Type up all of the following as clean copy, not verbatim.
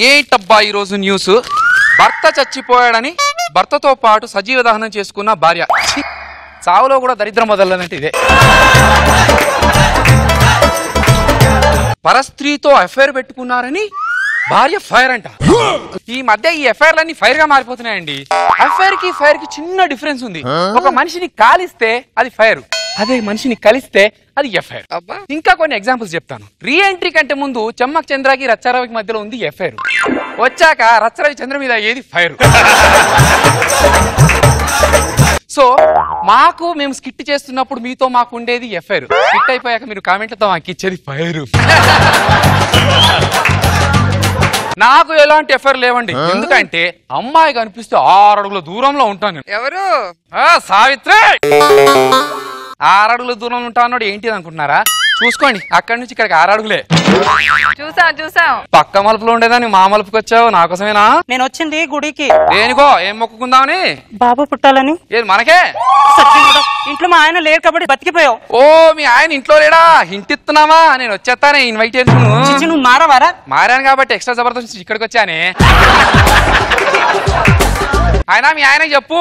ఏంటబ్బా ఈరోజు న్యూస్? భర్త చచ్చిపోయాడని భర్తతో పాటు సజీవ దహనం చేసుకున్న భార్య. చావులో కూడా దరిద్రం వదలదంటే ఇదే. పరస్త్రీతో అఫైర్ పెట్టుకున్నారని భార్య ఫైర్ అంట. ఈ మధ్య ఈ ఎఫ్ఐఆర్లన్నీ ఫైర్ గా మారిపోతున్నాయండి. అఫైర్ కి ఫైర్ కి చిన్న డిఫరెన్స్ ఉంది. ఒక మనిషిని కాలిస్తే అది ఫైర్, అదే మనిషిని కలిస్తే అది ఎఫ్ఐఆర్. ఇంకా కొన్ని ఎగ్జాంపుల్స్ చెప్తాను. రీ ఎంట్రీ కంటే ముందు చెమ్మక్ చంద్రకి రచ్చారవికి మధ్యలో ఉంది ఎఫ్ఐఆర్. వచ్చాక రచ్చరవి చంద్ర మీద ఏది ఫైర్. సో మాకు మేము స్కిట్ చేస్తున్నప్పుడు మీతో మాకు ఉండేది ఎఫ్ఐఆర్. స్కిట్ అయిపోయాక మీరు కామెంట్లతో మాకు ఇచ్చేది ఫైర్. నాకు ఎలాంటి ఎఫ్ఐఆర్ లేవండి. ఎందుకంటే అమ్మాయి కనిపిస్తే 6 అడుగుల దూరంలో ఉంటాను. ఎవరు? సావిత్రి. 6 అడుగుల దూరంలో ఉంటా అన్నాడు. ఏంటిది అనుకుంటున్నారా? చూసుకోండి, అక్కడి నుంచి ఇక్కడికి 6 అడుగులే. చూసాం పక్క మలుపులో ఉండేదాన్ని మా మలుపుకి వచ్చావు. నా కోసమేనా? నేను వచ్చింది గుడికి. దేనికో? ఏం మొక్కుకుందామని? బాబు పుట్టాలని. ఏది మనకే? ఇంట్లో మా ఆయన లేరు కాబట్టి బతికిపోయావు. ఓ, మీ ఆయన ఇంట్లో లేడా? ఇంటిస్తున్నావా? నేను వచ్చేస్తానే ఇన్విటేషన్. నువ్వు మారవారా? మారాను కాబట్టి ఎక్స్ట్రా జబర్దస్త్ ఇక్కడికి వచ్చానే. ఆయన మీ ఆయన చెప్పు,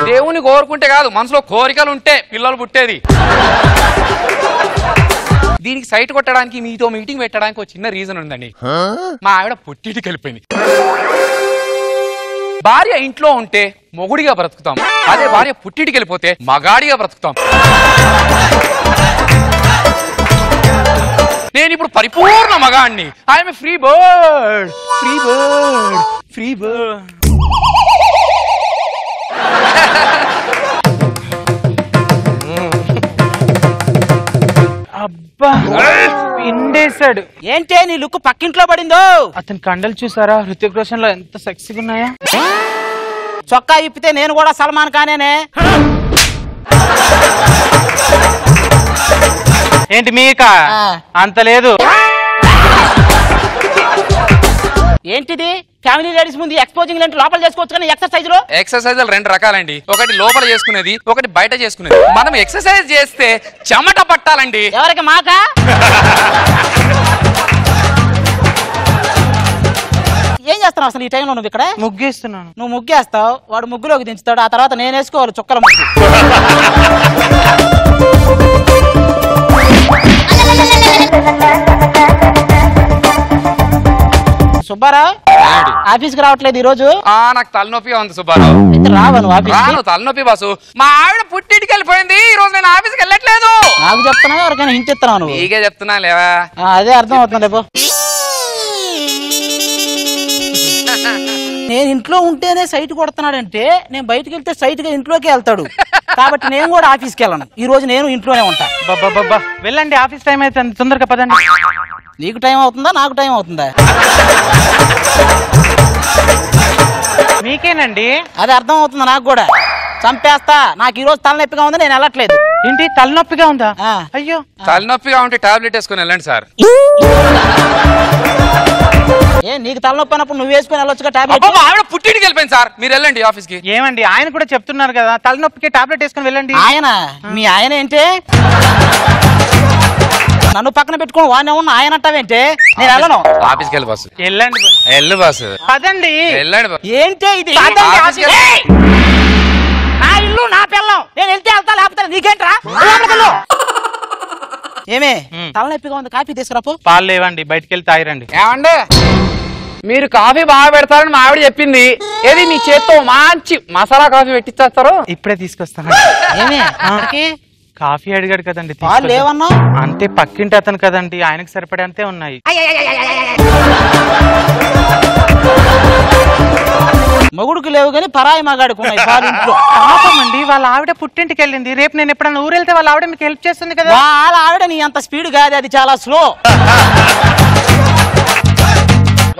దేవుని కోరుకుంటే కాదు, మనసులో కోరికలు ఉంటే పిల్లలు పుట్టేది. దీనికి సైట్ కొట్టడానికి మీతో మీటింగ్ పెట్టడానికి ఒక చిన్న రీజన్ ఉందండి. మా ఆవిడ పుట్టింటికి వెళ్ళిపోయింది. భార్య ఇంట్లో ఉంటే మొగుడిగా బ్రతుకుతాం, అదే భార్య పుట్టింటికి వెళ్ళిపోతే మగాడిగా బ్రతుకుతాం. నేను ఇప్పుడు పరిపూర్ణ మగాడిని. I'm free bird, free bird, free bird. అబ్బా, పిండేశాడు. ఏంటే నీ లుక్ పక్కింట్లో పడిందో? అతని కండలు చూసారా? హృతిక్ రోషన్ లో ఎంత సెక్సీగా ఉన్నాయా? చొక్కా ఇప్పితే నేను కూడా సల్మాన్ ఖానేనే. ఏంటి మీక? అంత లేదు. ఏంటిది? ఫ్యామిలీ లేడీస్ ముందు ఎక్స్పోజింగ్ లాంటి లోపల చేసుకోవచ్చు కానీ ఎక్సర్సైజ్ లో? ఎక్సర్సైజ్ 2 రకాలండి. ఒకటి లోపల చేసుకునేది, ఒకటి బయట చేసుకునేది. మనం ఎక్సర్సైజ్ చేస్తే చెమట పట్టాలండి. ఎవరికి? మాకా? ఏం చేస్తున్నావు అసలు ఈ టైంలో నువ్వు ఇక్కడ? ముగ్గేస్తున్నాను. నువ్వు ముగ్గేస్తావు, వాడు ముగ్గులోకి దించుతాడు, ఆ తర్వాత నేను వేసుకోవాలి చుక్కల ముగ్గు. సుబ్బారావు ఆఫీస్ కి రావట్లేదు ఈ రోజు? నాకు తలనొప్పిగా ఉంది సుబ్బారావు. రావా నువ్వు ఆఫీస్? తలనొప్పి బాసు. మా ఆవిడ పుట్టింటికి వెళ్ళిపోయింది. ఈ రోజు నేను ఆఫీస్కి వెళ్ళట్లేదు. నాకు చెప్తున్నావు ఎవరికైనా హింట్ ఇస్తున్నావు నువ్వు? నీకే చెప్తున్నా లేవా? అదే అర్థం అవుతుంది. రేపు నేను ఇంట్లో ఉంటేనే సైట్ కొడుతున్నాడంటే నేను బయటకు వెళ్తే సైట్ గా ఇంట్లోకి వెళ్తాడు. కాబట్టి నేను కూడా ఆఫీస్కి వెళ్ళను. ఈ రోజు నేను ఇంట్లోనే ఉంటా. బాబా వెళ్ళండి, ఆఫీస్ టైం అయితే తొందరగా పదండి. నీకు టైం అవుతుందా నాకు టైం అవుతుందా? మీకేనండి. అది అర్థం అవుతుంది నాకు కూడా. చంపేస్తా. నాకు ఈ రోజు తలనొప్పిగా ఉంది, నేను వెళ్ళట్లేదు. ఏంటి తలనొప్పిగా ఉందా? అయ్యో, తలనొప్పిగా ఉంటే టాబ్లెట్ వేసుకుని వెళ్ళండి సార్. ఏ నీకు తలనొప్పి అన్నప్పుడు నువ్వు వేసుకుని వెళ్ళొచ్చుగా టాబ్లెట్. ఆవిడ పుట్టింటికి వెళ్ళిపోయింది సార్, మీరు వెళ్ళండి ఆఫీస్ కి. ఏమండి ఆయన కూడా చెప్తున్నారు కదా తలనొప్పికి టాబ్లెట్ వేసుకుని వెళ్ళండి. ఆయన మీ ఆయన ఏంటి? నన్ను పక్కన పెట్టుకుని వాడిని ఉన్న ఆయన అంటావేంటే? నేను వెళ్ళను. ఆఫీస్కి వెళ్ళి బాసు. వెళ్ళండి. వెళ్ళు బాసు. పదండి. వెళ్ళండి. ఏంటి ఇది? నా ఇల్లు నా పిల్లం, నేను వెళ్తే వెళ్తా లేకపోతే నీకేంట్రా? ఏమే తలనొప్పిగా ఉంది, కాఫీ తీసుకురాపు. పాలు లేవండి, బయటకు వెళ్ళి తాగిరండి. ఏమండి, మీరు కాఫీ బాగా పెడతారని మా ఆవిడ చెప్పింది. ఏది మీ చేత్తో మంచి మసాలా కాఫీ పెట్టిచ్చేస్తారు? ఇప్పుడే తీసుకొస్తాను. ఏమే కాఫీ అడిగాడు కదండి. పాలు లేవన్నా? అంతే, పక్కింటి అతను కదండి, ఆయనకు సరిపడే అంతే ఉన్నాయి. మొగుడుకు లేవు కానీ పరాయి మగాడుకున్నాయి పాలు ఇంట్లో. పాపమండి, వాళ్ళ ఆవిడ పుట్టింటికి వెళ్ళింది. రేపు నేను ఎప్పుడైనా ఊరు వెళ్తే వాళ్ళ ఆవిడ మీకు హెల్ప్ చేస్తుంది కదా. వాళ్ళ ఆవిడ నీ అంత స్పీడ్ కాదు, అది చాలా స్లో.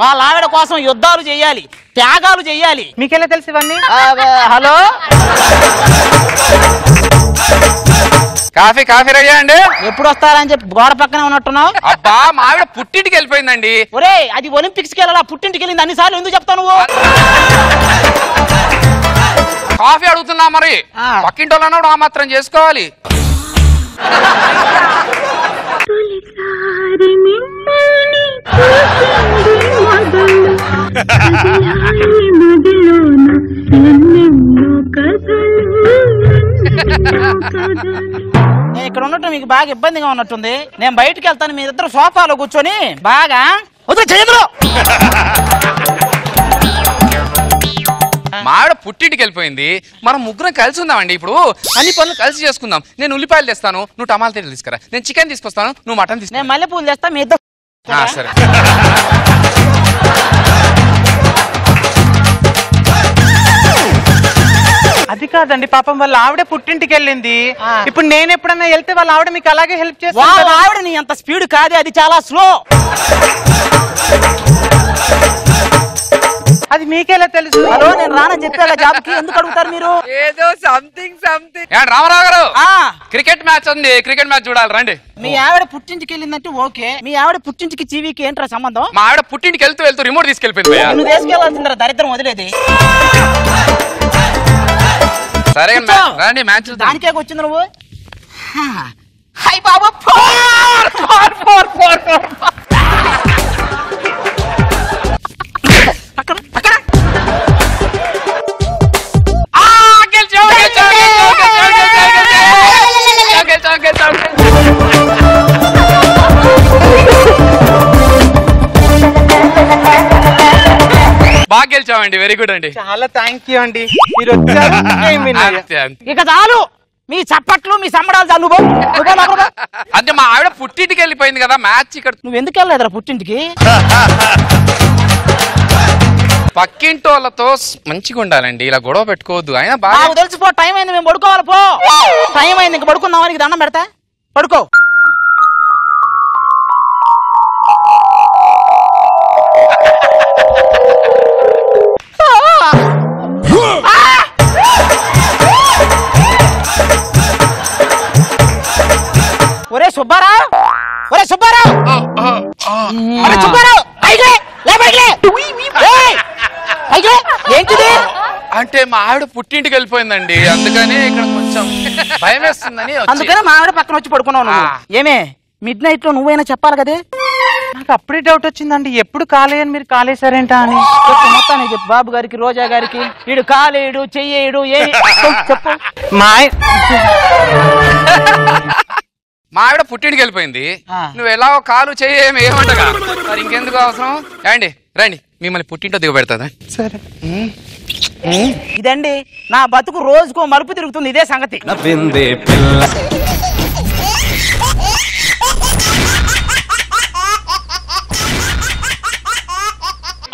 వాళ్ళ ఆవిడ కోసం యుద్ధాలు చెయ్యాలి, త్యాగాలు చెయ్యాలి. మీకెలా తెలుసు ఇవన్నీ? హలో, కాఫీ కాఫీ రెడీ అండి. ఎప్పుడు వస్తారని చెప్పి గోడ పక్కనే ఉన్నట్టున్నావు. అబ్బా, మా ఆవిడ పుట్టింటికి వెళ్ళిపోయిందండి. ఒరే, అది ఒలింపిక్స్ కి వెళ్ళాలా? పుట్టింటికి వెళ్ళింది అన్నిసార్లు ఎందుకు చెప్తావు నువ్వు? కాఫీ అడుగుతున్నా మరి, పక్కింటి వాళ్ళన్నాడు ఆ మాత్రం చేసుకోవాలి. తొలిసారి నిన్నని చూసింది మొదలు నేను ఇక్కడ ఉండటం మీకు బాగా ఇబ్బందిగా ఉన్నట్టుంది. నేను బయటికి వెళ్తాను, మీరిద్దరు సోఫాలో కూర్చొని బాగా చేయదురు. మా ఆవిడ పుట్టింటికి వెళ్ళిపోయింది, మనం ముగ్గురం కలిసి ఉందామండి. ఇప్పుడు అన్ని పనులు కలిసి చేసుకుందాం. నేను ఉల్లిపాయలు తెస్తాను, నువ్వు టమాటాలు తీసుకురా. నేను చికెన్ తీసుకొస్తాను, నువ్వు మటన్ తీసుకురా. నేను మల్లెపూలు తెస్తా, మీ ఇద్దరు. సరే. అది కాదండి, పాపం వాళ్ళ ఆవిడ పుట్టింటికి వెళ్ళింది. ఇప్పుడు నేను ఎప్పుడన్నా వెళ్తే వాళ్ళ ఆవిడ మీకు అలాగే హెల్ప్ చేస్తాను. ఆవిడ నీ అంత స్పీడ్ కాదు, అది చాలా స్లో. అది మీకెలా తెలుసు? హలో, నేను రానని చెప్పాగా జాబ్కి, ఎందుకు అడుగుతారు మీరు? ఏదో సంథింగ్ రామారావు గారు, క్రికెట్ మ్యాచ్ ఉంది, క్రికెట్ మ్యాచ్ చూడాలి రండి. మీ ఆవిడ పుట్టింటికి వెళ్ళిందంటే ఓకే, మీ ఆవిడ పుట్టింటికి టీవీకి ఏంట్రా సంబంధం? మా ఆవిడ పుట్టింటికి వెళ్తూ రిమోట్ తీసుకెళ్ళిపోయింది. నువ్వు తీసుకెళ్లాల్సిందిరా, దరిద్రం వదిలేది. సరే రండి మ్యాచ్. దానికే వచ్చింది నువ్వు. హై బాబు, four four four four four. అక్కడ అక్కడ బాగా గెలిచామండి, వెరీ గుడ్ అండి. చాలా థ్యాంక్ యూ అండి, మీరు వచ్చారు. ఇక చాలు, మీ చప్పట్లు మీ సంబడాలు చాలు. అంటే మా ఆవిడ పుట్టింటికి వెళ్ళిపోయింది కదా, మ్యాచ్ ఇక్కడ. నువ్వు ఎందుకు వెళ్ళలేదురా పుట్టింటికి? పక్కింటి వాళ్ళతో మంచిగా ఉండాలండి, ఇలా గొడవ పెట్టుకోవద్దు. అయినా బాగా తెలిసిపో, టైం అయింది, మేము పడుకోవాలి. పో, టైం అయింది, ఇంక పడుకుందామని దండం పెడతా. పడుకో. ఒరే సుబ్బారావు, ఒరే సుబ్బారావు, ఒరే సుబ్బారావు, ఏంటిది? అంటే మా ఆవిడ పుట్టింటికి వెళ్ళిపోయిందండి, అందుకని ఇక్కడ కొంచెం భయం వేస్తుందని. అందుకని మా ఆవిడ పక్కన వచ్చి పడుకున్నావు నువ్వు. ఏమే మిడ్ నైట్ లో నువ్వైనా చెప్పాలి కదే. నాకు అప్పుడే డౌట్ వచ్చిందండి, ఎప్పుడు కాలేయని మీరు కాలేసారేంటా అని. మొత్తానికి చెప్పు బాబు గారికి, రోజా గారికి. వీడు కాలేడు, చెయ్యేడు, ఏమి చెప్పు. మా ఆవిడ పుట్టింటికి వెళ్ళిపోయింది, నువ్వు ఎలా కాలు చెయ్యేమి ఏమంటగా, మరి ఇంకెందుకు అవసరం. రండి రండి, మిమ్మల్ని పుట్టింటో దిగబెడతా. సరే. ఇదండి నా బతుకు, రోజుకో మలుపు తిరుగుతుంది, ఇదే సంగతి.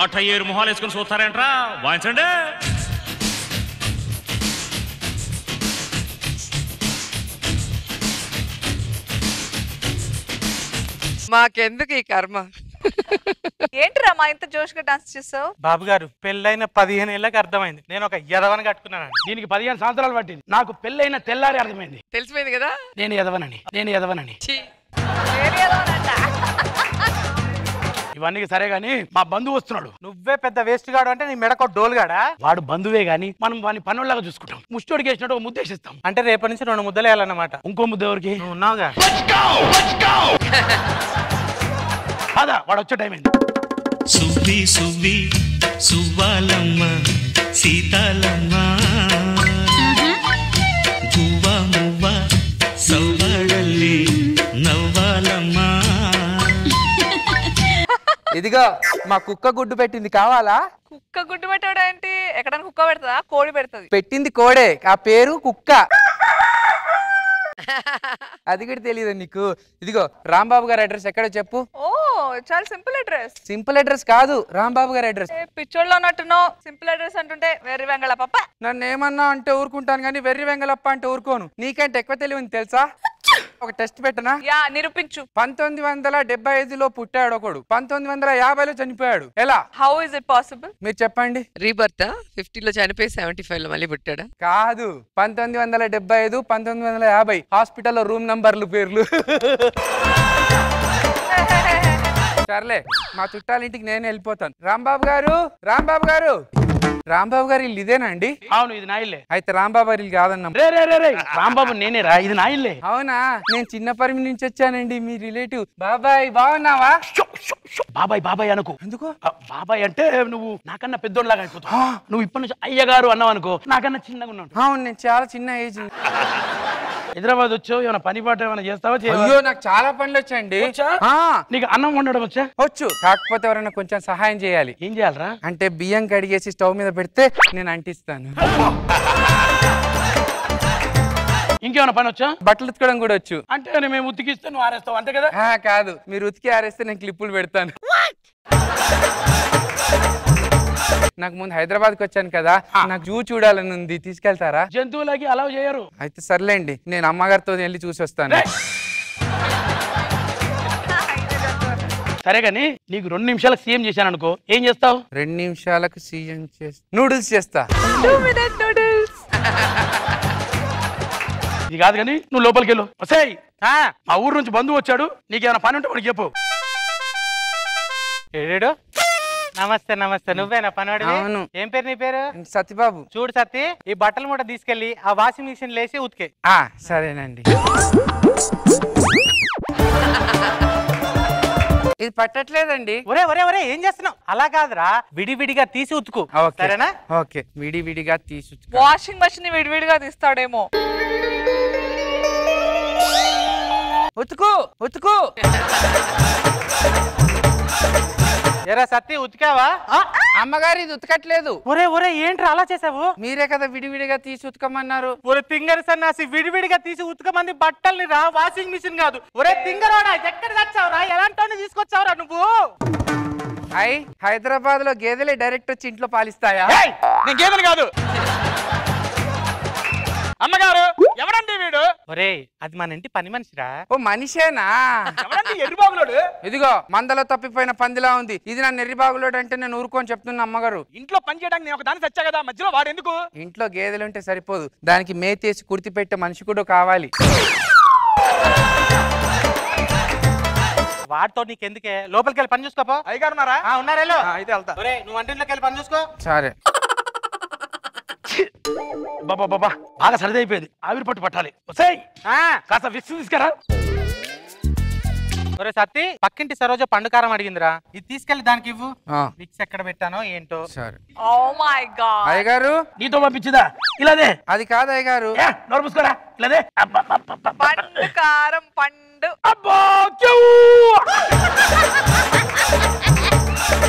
అట్టయ్యేరు మొహాలు వేసుకుని చూస్తారేంట్రా, వాయించండి. మాకెందుకు ఈ కర్మ? ఏంటిరా మా ఇంత జోష్గా డాన్స్ చేస్తావు? బాబు గారు, పెళ్ళైన 15 ఏళ్ళకి అర్థమైంది నేను ఒక ఎదవని కట్టుకున్నాను. దీనికి 15 సంవత్సరాలు పట్టింది, నాకు పెళ్ళైన తెల్లారి అర్థమైంది. తెలిసిపోయింది కదా నేను ఎదవనని. ఇవన్నీ సరే గాని, మా బంధువు వస్తున్నాడు. నువ్వే పెద్ద వేస్ట్ గాడు అంటే నీ మెడకో డోల్ గాడా? వాడు బంధువే గాని మనం వాని పనుల్లాగా చూసుకుంటాం. ముష్టోడికి వేసినట్టు ఒక ముద్దేసిస్తాం. అంటే రేపటి నుంచి 2 ముద్దలు వేయాలన్నమాట. ఇంకో ముద్ద ఎవరికి? నువ్వు ఉన్నావుగా. కాదా, వాడు వచ్చే టైం అయింది. సువ్వి సువ్వి సువ్వాలమ్మ సీతాలమ్మ గువ్వ మువ్వ సవ్వాడల్లి నవ్వాలమ్మ. ఇదిగో మా కుక్క గుడ్డు పెట్టింది, కావాలా? కుక్క గుడ్డు పెట్టాడు ఏంటి? ఎక్కడైనా కుక్క పెడతా? కోడి పెడుతుంది. పెట్టింది కోడే, ఆ పేరు కుక్క. అది కూడా తెలియదు నీకు. ఇదిగో రాంబాబు గారి అడ్రస్ ఎక్కడో చెప్పు. ఓ చాలా సింపుల్ అడ్రస్. సింపుల్ అడ్రస్ కాదు, రాంబాబు గారి అడ్రస్. పిచ్చోళ్ళు అన్నట్టున్నావు. సింపుల్ అడ్రస్ అంటుంటే వెర్రి వెంగళ పప్ప. నన్ను ఏమన్నా అంటే ఊరుకుంటాను కానీ వెర్రి వెంగళప్ప అంటే ఊరుకోను. నీకంటే ఎక్కువ తెలియని తెలుసా? ఒక టెస్ట్ పెట్టనా? యా, నిరూపించు. 1975లో పుట్టాడు ఒకడు, 1950లో చనిపోయాడు. ఎలా? How is it possible? మీరు చెప్పండి. రీబర్త్ 50లో చనిపోయి 75లో మళ్ళీ పుట్టాడా? కాదు, 1975 1950 హాస్పిటల్లో రూమ్ నంబర్లు పేర్లు. సర్లే, మా చుట్టాలింటికి నేను వెళ్ళిపోతాను. రాంబాబు గారు, రాంబాబు గారు. రాంబాబు గారి ఇల్లు ఇదేనా అండి? అవును, ఇది నా ఇల్లే. అయితే రాంబాబు గారి ఇల్లు కాదన్నా. రే రే రే రే రాంబాబు నేనే రా, ఇది నా ఇల్లే. అవునా? నేను చిన్న పరిమి నుంచి వచ్చానండి, మీ రిలేటివ్. బాబాయ్ బాగున్నావా? బాబాయ్ బాబాయ్ అనుకో. ఎందుకు? బాబాయ్ అంటే నువ్వు నాకన్నా పెద్దోళ్ళలాగా అయిపోతావు. నువ్వు ఇప్పటి నుంచి అయ్యగారు అన్నావు అనుకో, నాకన్నా చిన్నగా ఉన్నాను. అవును, నేను చాలా చిన్న ఏజ్. హైదరాబాద్ వచ్చావు, ఏమైనా పని పాట ఏమైనా చేస్తావా? అయ్యో, నాకు చాలా పనులు వచ్చండి. నీకు అన్నం వండడం వచ్చా? వచ్చు, కాకపోతే ఎవరైనా కొంచెం సహాయం చేయాలి. ఏం చేయాలరా? అంటే బియ్యం కడిగేసి స్టవ్ మీద పెడితే నేను అంటిస్తాను. ఇంకేమైనా పని వచ్చా? బట్టలు ఉతకడం కూడా వచ్చు. అంటే మేము ఉతికిస్తే నువ్వు ఆరేస్తావు అంతే కదా? కాదు, మీరు ఉతికి ఆరేస్తే నేను క్లిప్పులు పెడతాను. నాకు ముందు హైదరాబాద్కి వచ్చాను కదా, నాకు జూ చూడాలని ఉంది, తీసుకెళ్తారా? జంతువులకి అలౌ చేయరు. అయితే సర్లేండి, నేను అమ్మగారితో వెళ్ళి చూసి వస్తాను. సరే గానీ నీకు 2 నిమిషాలకు సీఎం చేశాను అనుకో, ఏం చేస్తావు? 2 నిమిషాలకు సీఎం చేస్తా, నూడిల్స్ చేస్తా. 2 minute noodles. ఇది కాదు కానీ నువ్వు లోపలికి వెళ్ళు. వసేయ్, మా ఊరు నుంచి బంధువు వచ్చాడు, నీకేమైనా పని ఉంటే వాడికి చెప్పు. ఏడేడు. నమస్తే నమస్తే, నువ్వేనా పనివాడి? అవును. ఏం పేరు నీ పేరు? సత్యబాబు. చూడు సత్తి, ఈ బట్టలు మూట తీసుకెళ్లి ఆ వాషింగ్ మిషన్ లేసి ఉతికే. సరేనండి. ఇది పట్టట్లేదండి. ఒరే ఒరే ఒరే, ఏం చేస్తున్నావు? అలా కాదురా, విడివిడిగా తీసి ఉతుకు. సరేనా? ఓకే, విడివిడిగా తీసి వాషింగ్ మెషిన్ విడివిడిగా తీస్తాడేమో. ఉతుకు ఉతుకు. ఎరా సత్తి, ఉతికావా? అమ్మగారు ఇది ఉతకట్లేదు. ఒరే ఒరే, ఏంట్రా అలా చేసావు? మీరే కదా విడివిడిగా తీసి ఉతకమన్నారు. ఒరే తింగర సన్నాసి, విడివిడిగా తీసి ఉతకమంది బట్టల్ని రా, వాషింగ్ మిషన్ కాదు. ఒరే తింగరోడా, ఎక్కడ తెచ్చావురా? ఎలాంటి తీసుకొచ్చావురా నువ్వు? హైదరాబాద్ లో గేదెలే డైరెక్ట్ వచ్చి ఇంట్లో పాలిస్తాయా? నేను గేదెలు కాదు. అమ్మగారు, ఎవరండి వీడు? ఒరే, అది మన ఇంటి పని మనిషిరా. ఓ మనిషేనా? ఎవరండి ఎర్రిబాబులోడు? ఇదిగో మందలో తప్పిపోయిన పందిలా ఉంది. ఇది నా నెర్రిబాగులోడు అంటే నేను ఊరుకొని చెప్తున్నా అమ్మగారు. ఇంట్లో పని చేయడానికి నేను ఒక దాన్ని తెచ్చా కదా, మధ్యలో వాడు ఎందుకు? ఇంట్లో గేదెలుంటే సరిపోదు, దానికి మేతేసి కుర్తి పెట్టే మనిషి కూడా కావాలి. వాడితో నీకెందుకే, లోపలికి వెళ్ళి పని చూసుకోపో. అయ్యగారు ఉన్నారా? ఉన్నారేలో. అయితే వెళ్తా. ఒరే, నువ్వు వంటింట్లోకి వెళ్ళి పని చూసుకో. సరే. బాబా బాబా, బాగా సరిది అయిపోయింది, ఆవిరి పట్టు పట్టాలి. వసేయ్, కాస్త విక్స్ తీసుకురా. ఒరే సత్తి, పక్కింటి సరోజ పండుకారం అడిగిందిరా, ఇది తీసుకెళ్లి దానికి ఇవ్వు. విక్స్ ఎక్కడ పెట్టానో ఏంటో. సరే. Oh my god. అయ్యగారు, నీతో పంపించిందా? ఇలాదే. అది కాదు అయ్యగారు. నోరు మూసుకోరా. ఇలాదే. పండు కారం పండు. అబ్బా,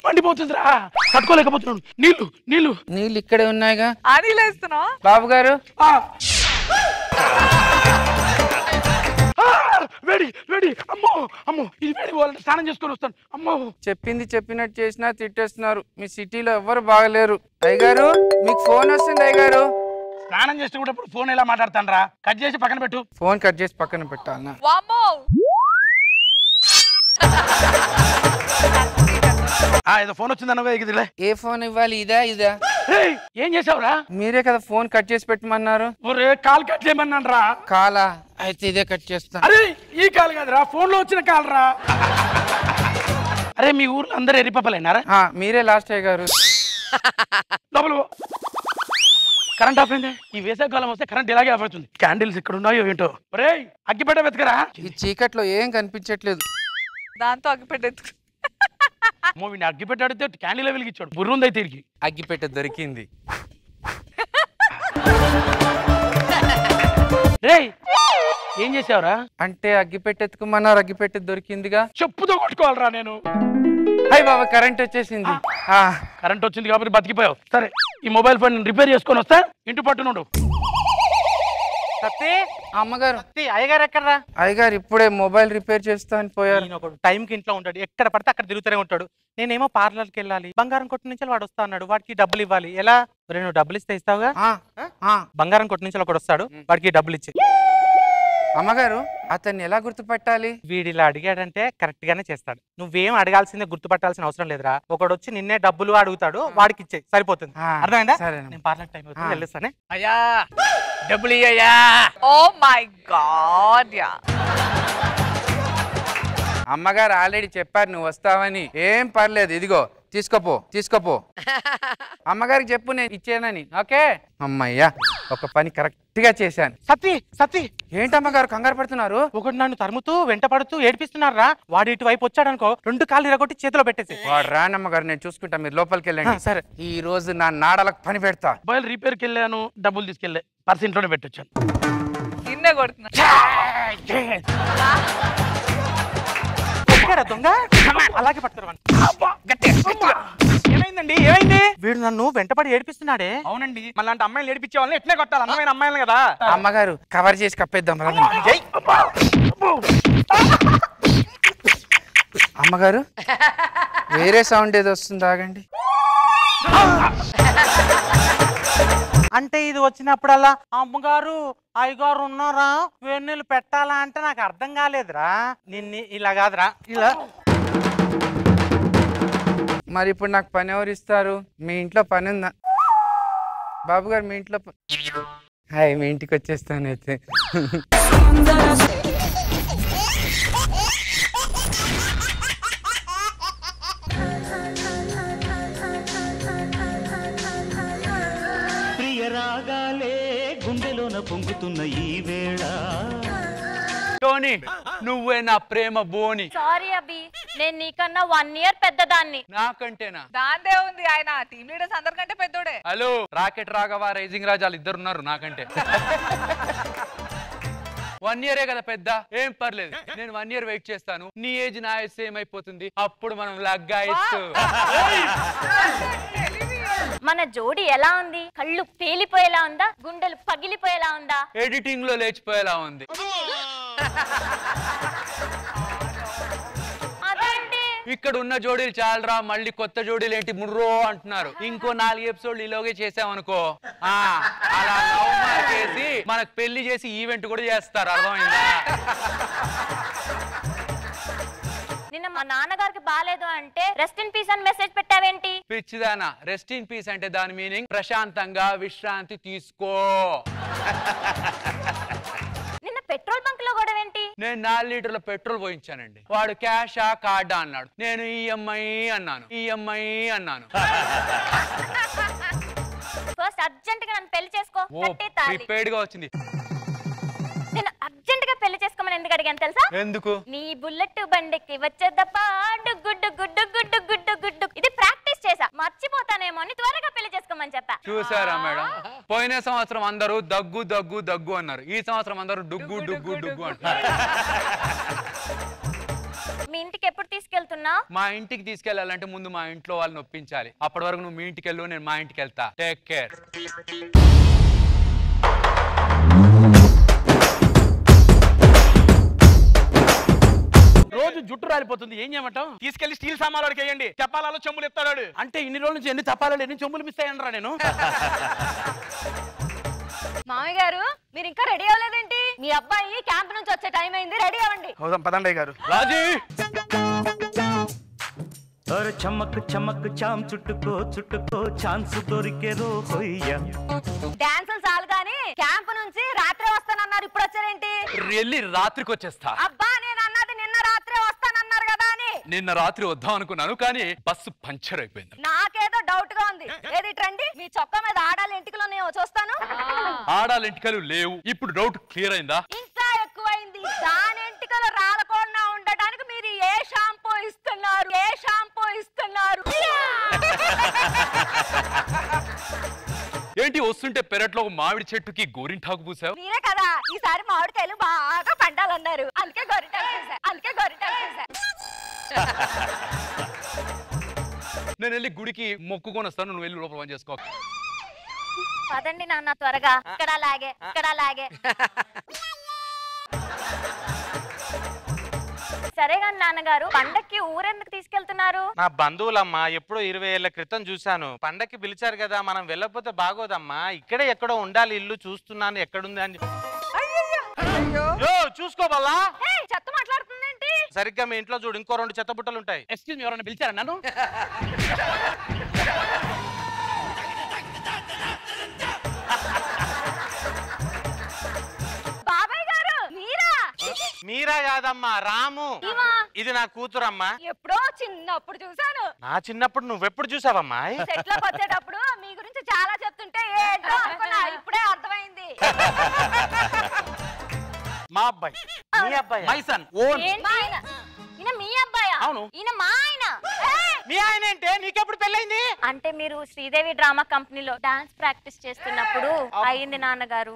పండిపోతుందిరా, తట్టుకోలేకపోతున్నాడు. నీళ్లు నీళ్లు నీళ్ళు ఇక్కడే ఉన్నాయిగా. ఆడిలేస్తున్నా బాబు గారు. వేడి వేడి. అమ్మో అమ్మో, ఇది వేడి పోవాలంటే స్నానం చేసుకొని వస్తాను. అమ్మో, చెప్పింది చెప్పినట్టు చేసినా తిట్టేస్తున్నారు. మీ సిటీలో ఎవ్వరు బాగలేరు. అయ్యగారు, మీకు ఫోన్ వస్తుంది అయ్యగారు. స్నానం చేసేటప్పుడు ఫోన్ ఎలా మాట్లాడతాను రా? కట్ చేసి పక్కన పెట్టు. ఫోన్ కట్ చేసి పక్కన పెట్టాలనా? వామ్మో. ఏదో ఫోన్ వచ్చిందన్నవే, ఇదిలే. ఏ ఫోన్ ఇవ్వాలి? ఇదా ఇదా? ఏం చేసావురా? మీరే కదా ఫోన్ కట్ చేసి పెట్టమన్నారు. ఒరే, కాల్ కట్ చేయమన్నాను రా. కాలా? అయితే ఇదే కట్ చేస్తా. అరే, ఈ కాల్ కాదురా, ఫోన్ లో వచ్చిన కాల్ రా. అరే, మీ ఊర్లో అందరు ఎరిపప్పలేనారా? మీరే లాస్ట్ అయ్యగారు. లోపల కరెంట్ ఆఫ్ అయింది. ఈ వేసవికాలం వస్తే కరెంట్ ఇలాగే ఆఫ్ అవుతుంది. క్యాండిల్స్ ఇక్కడ ఉన్నాయో ఏంటో. ఒరే, అగ్గిపెట్ట వెతకరా. ఈ చీకట్లో ఏం కనిపించట్లేదు. దాంతో అగ్గిపెట్టెత్తు. వీడిని అగ్గిపెట్ట అడిగితే క్యాండిల్ వెలిగించాడు. బుర్రుంది తిరిగి. అగ్గిపెట్టె దొరికింది. రేయ్, ఏం చేసావురా? అంటే అగ్గిపెట్టె ఎత్తుకోమన్నారు, అగ్గిపెట్టె దొరికిందిగా. చెప్పుతో కొట్టుకోవాలరా నేను. అయ్య బాబా, కరెంట్ వచ్చేసింది. కరెంట్ వచ్చింది కాబట్టి బతికిపోయావు. సరే, ఈ మొబైల్ ఫోన్ రిపేర్ చేసుకొని వస్తా, ఇంటి పట్టునుండు. సత్తి, అమ్మగారు. సత్తి, అయ్యగారు ఎక్కడరా? అయ్యగారు ఇప్పుడే మొబైల్ రిపేర్ చేస్తా అని పోయారు. టైంకి ఇంట్లో ఉంటాడు, ఎక్కడ పడితే అక్కడ తిరుగుతూనే ఉంటాడు. నేనేమో పార్లర్కి వెళ్ళాలి, బంగారం కొట్టు నుంచి వాడు వస్తా అన్నాడు, వాడికి డబ్బులు ఇవ్వాలి. ఎలా? నువ్వు డబ్బులు ఇస్తే ఇస్తావుగా. బంగారం కొట్టు నుంచి ఒకడు వస్తాడు, వాడికి డబ్బులు ఇచ్చి. అమ్మగారు, అతన్ని ఎలా గుర్తుపట్టాలి? వీడిలా అడిగాడంటే కరెక్ట్ గానే చేస్తాడు. నువ్వేం అడగాల్సిందే, గుర్తుపట్టాల్సిన అవసరం లేదురా. ఒకడు వచ్చి నిన్నే డబ్బులు అడుగుతాడు, వాడికి ఇచ్చే సరిపోతుంది. అర్థమైందా? నేను పార్లర్ టైం అవుతుంది, వెళ్ళొస్తానే. అయ్యా, డబ్బులు ఇయ్యా. Oh my god. యా. అమ్మగారు ఆల్రెడీ చెప్పారు నువ్వు వస్తావని. ఏం పర్లేదు, ఇదిగో తీసుకోపో అమ్మగారికి చెప్పు నేను ఇచ్చానని. ఓకే అమ్మయ్యా, ఒక పని కరెక్ట్ గా చేశాను. సత్తి ఏంటమ్మగారు కంగారు పడుతున్నారు? ఒకటి నన్ను తరుముతూ వెంట పడుతూ ఏడిపిస్తున్నారా? వాడు ఇటువైపు వచ్చాడనుకో, 2 కాళ్ళు ఇరగొట్టి చేతిలో పెట్టేసి. వాడు రానమ్మగారు, నేను చూసుకుంటా, మీరు లోపలికి వెళ్ళండి. సరే. ఈ రోజు నా నాడలకు పని పెడతా. మొబైల్ రిపేర్కి వెళ్ళాను, డబ్బులు తీసుకెళ్ళే పర్స్ ఇంట్లోనే పెట్టొచ్చాను. నిన్నే కొడుతున్నా. దొంగ అలాగే పట్టుకోరు. ఏమైందండి? ఏమైంది? వీడు నన్ను వెంటపడి ఏడిపిస్తున్నాడే. అవునండి, మళ్ళీ అమ్మాయిలు ఏడిపించే వాళ్ళని ఎట్లే కొట్టాలి? అందమైన అమ్మాయిలు కదా. అమ్మగారు కవర్ చేసి కప్పేద్దాం. అమ్మగారు వేరే సౌండ్ ఏదో వస్తుంది, ఆగండి. అంటే ఇది వచ్చినప్పుడల్లా అమ్మగారు అయ్యగారు ఉన్నారా, వేడి నీళ్ళు పెట్టాలా అంటే నాకు అర్థం కాలేదురా. నిన్ను ఇలా కాదురా, ఇలా. మరి ఇప్పుడు నాకు పని ఎవరు ఇస్తారు? మీ ఇంట్లో పని ఉందా బాబు గారు? మీ ఇంట్లో హాయ్, మీ ఇంటికి వచ్చేస్తానైతే. రాగాలే గుండెలోన పొంగుతున్న ఈ వేళ. టోనీ, నువ్వే నా ప్రేమ బోని. సారీ అభి, నేను నీకన్నా 1 year పెద్దదాన్ని. నాకంటేనా? దాందే ఉంది, ఆయన టీమ్ లీడర్స్ అందరికంటే పెద్దోడే. హలో, రాకెట్ రాఘవ రైజింగ్ రాజాలు ఇద్దరున్నారు నాకంటే. 1 year కదా పెద్ద, ఏం పర్లేదు. నేను 1 year వెయిట్ చేస్తాను. నీ ఏజ్ నా ఏజ్ సేమ్ అయిపోతుంది, అప్పుడు మనం లగ్గాయచ్చు. మన జోడి ఎలా ఉంది? కళ్ళు పేలిపోయేలా ఉందా, గుండెలు పగిలిపోయేలా ఉందా? ఎడిటింగ్ లో లేచిపోయేలా ఉంది. అదేంటి? ఇక్కడ ఉన్న జోడీలు చాలరా, మళ్ళీ కొత్త జోడీలు ఏంటి ముర్రో అంటున్నారు. ఇంకో 4 ఎపిసోడ్లు ఈలోగే చేసామనుకో, అలా లవ్ చేసి మనకు పెళ్లి చేసి ఈవెంట్ కూడా చేస్తారు. అర్థమైందా? నిన్న మా నాన్నగారికి బాలేదు అంటే రెస్ట్ ఇన్ పీస్ అని మెసేజ్ పెట్టావేంటి? పిచ్చిదానా, రెస్ట్ ఇన్ పీస్ అంటే దాని మీనింగ్ ప్రశాంతంగా విశ్రాంతి తీసుకో. నిన్న పెట్రోల్ బంక్ లో గొడవ ఏంటి? నేను 4 లీటర్ల పెట్రోల్ పోయించానండి. వాడు క్యాషా కార్డా అన్నాడు. నేను ఈఎంఐ అన్నాను. ఫస్ట్ అర్జెంట్ గా నన్ను పెళ్లి చేసుకో. ప్రిపేర్డ్ గా వచ్చింది. నేను అర్జెంట్ గా పెళ్లి చేసుకోమని ఎందుకు అడిగాను తెలుసా? ఎందుకు? నీ బుల్లెట్ బండికి వచ్చేదప్పా గుడ్డు గుడ్డు గుడ్డు గుడ్డు గుడ్డు. ఇది ప్రాక్టీస్ చేసా, మర్చిపోతానేమో అని త్వరగా పెళ్లి చేసుకోమని చెప్పా. చూసారా మేడం, పోయిన సంవత్సరం అందరూ దగ్గు దగ్గు దగ్గు అన్నారు, ఈ సంవత్సరం అందరూ డుగ్గు డుగ్గు డుగ్గు అంటారు. మీ ఇంటికి ఎప్పుడు తీసుకెళ్తున్నా? మా ఇంటికి తీసుకెళ్లాలంటే ముందు మా ఇంట్లో వాళ్ళని ఒప్పించాలి. అప్పటి వరకు నువ్వు మీ ఇంటికి వెళ్ళు, నేను మా ఇంటికి వెళ్తా. Take care. రోజు జుట్టు రాలిపోతుంది, ఏం చేయమంటావు? తీసుకెళ్లి స్టీల్ సామాన్లు వేయండి, చప్పాలలో చెంబులు ఎత్తాడు. అంటే ఇన్ని రోజుల నుంచి ఎన్ని చప్పాలు ఎన్ని చెంబులు మిస్ అయ్యానరా నేను. మామయ్య గారు, మీరు ఇంకా రెడీ అవ్వలేదేంటి? మీ అబ్బాయి క్యాంప్ నుంచి వచ్చే టైం అయింది, రెడీ అవ్వండి. పదండి గారు. రాజీ, చమక్ చమక్ చామ్ చుట్టుకో చుట్టుకో ఛాన్స్ దొరికే రో హొయ్య. డాన్సులు చాలు గాని క్యాంప్ నుంచి రాత్రి వస్తానన్నారు, ఇప్పుడు వచ్చారేంటి? వెళ్ళి రాత్రికి వచ్చేస్తా. అబ్బా, నేను అన్నది నిన్న రాత్రి వస్తానన్నారు కదా అని. నిన్న రాత్రి వద్దాం అనుకున్నాను, కానీ బస్సు పంచర్ అయిపోయింది. నాకేదో డౌట్ గా ఉంది. ఏది ట్రండి, మీ చొక్కా మీద ఆడాలి ఎంటికలో నేను చూస్తాను. ఆడాలి ఎంటికలు లేవు. ఇప్పుడు డౌట్ క్లియర్ అయిందా? ఇంకా ఎక్కువైంది. దాని ఎంటికలు రాలకుండా ఉండడానికి మీరు ఏ షాంపూ ఇస్తున్నారు? ఏంటి వస్తుంటే పెరట్లో మామిడి చెట్టుకి గోరింటాకు పూసావు? మీరే కదా ఈసారి మామిడికాయలు బాగా పండాలన్నారు, అందుకే గోరింటాకు పూసా. నేను వెళ్ళి గుడికి మొక్కుకొని వస్తాను, నువ్వు వెళ్ళి లోపల పని చేసుకో. పదండి నాన్న త్వరగా. ఇక్కడ అలాగే. సరే గాని నాన్నగారు, పండక్కి ఊరెందుకు తీసుకెళ్తున్నారు? నా బంధువులమ్మా, ఎప్పుడో 20 ఏళ్ల క్రితం చూశాను. పండక్కి పిలిచారు కదా, మనం వెళ్ళకపోతే బాగోదమ్మా. ఇక్కడే ఎక్కడో ఉండాలి, ఇల్లు చూస్తున్నాను ఎక్కడుంది అని. చూసుకోవాలా? చెత్త మాట్లాడుతుందేంటి? సరిగ్గా మీ ఇంట్లో చూడు, ఇంకో 2 చెత్త బుట్టలు ఉంటాయి. ఎక్స్క్యూజ్ మీ, ఎవరైనా పిలిచారా నన్ను? బాబాయ్ గారు, మీరా? మీరా కాదమ్మా, రాము. ఇది నా కూతురమ్మా. ఎప్పుడో చిన్నప్పుడు చూసాను. నా చిన్నప్పుడు నువ్వెప్పుడు చూసావమ్మా? సెట్ లోకి వచ్చేటప్పుడు మీ గురించి చాలా చెప్తుంటే ఏంటో అనుకున్నా, ఇప్పుడే అర్థమైంది. మా అబ్బాయి. మీ అబ్బాయి? My son. ఏంటి మా ఆయన? ఈయన మీ అబ్బాయా? అవును. ఈయన మా ఆయన. మీ ఆయన ఏంటే? నీకెప్పుడు పెళ్ళైంది? అంటే మీరు శ్రీదేవి డ్రామా కంపెనీలో డాన్స్ ప్రాక్టీస్ చేస్తున్నప్పుడు అయింది నాన్నగారు.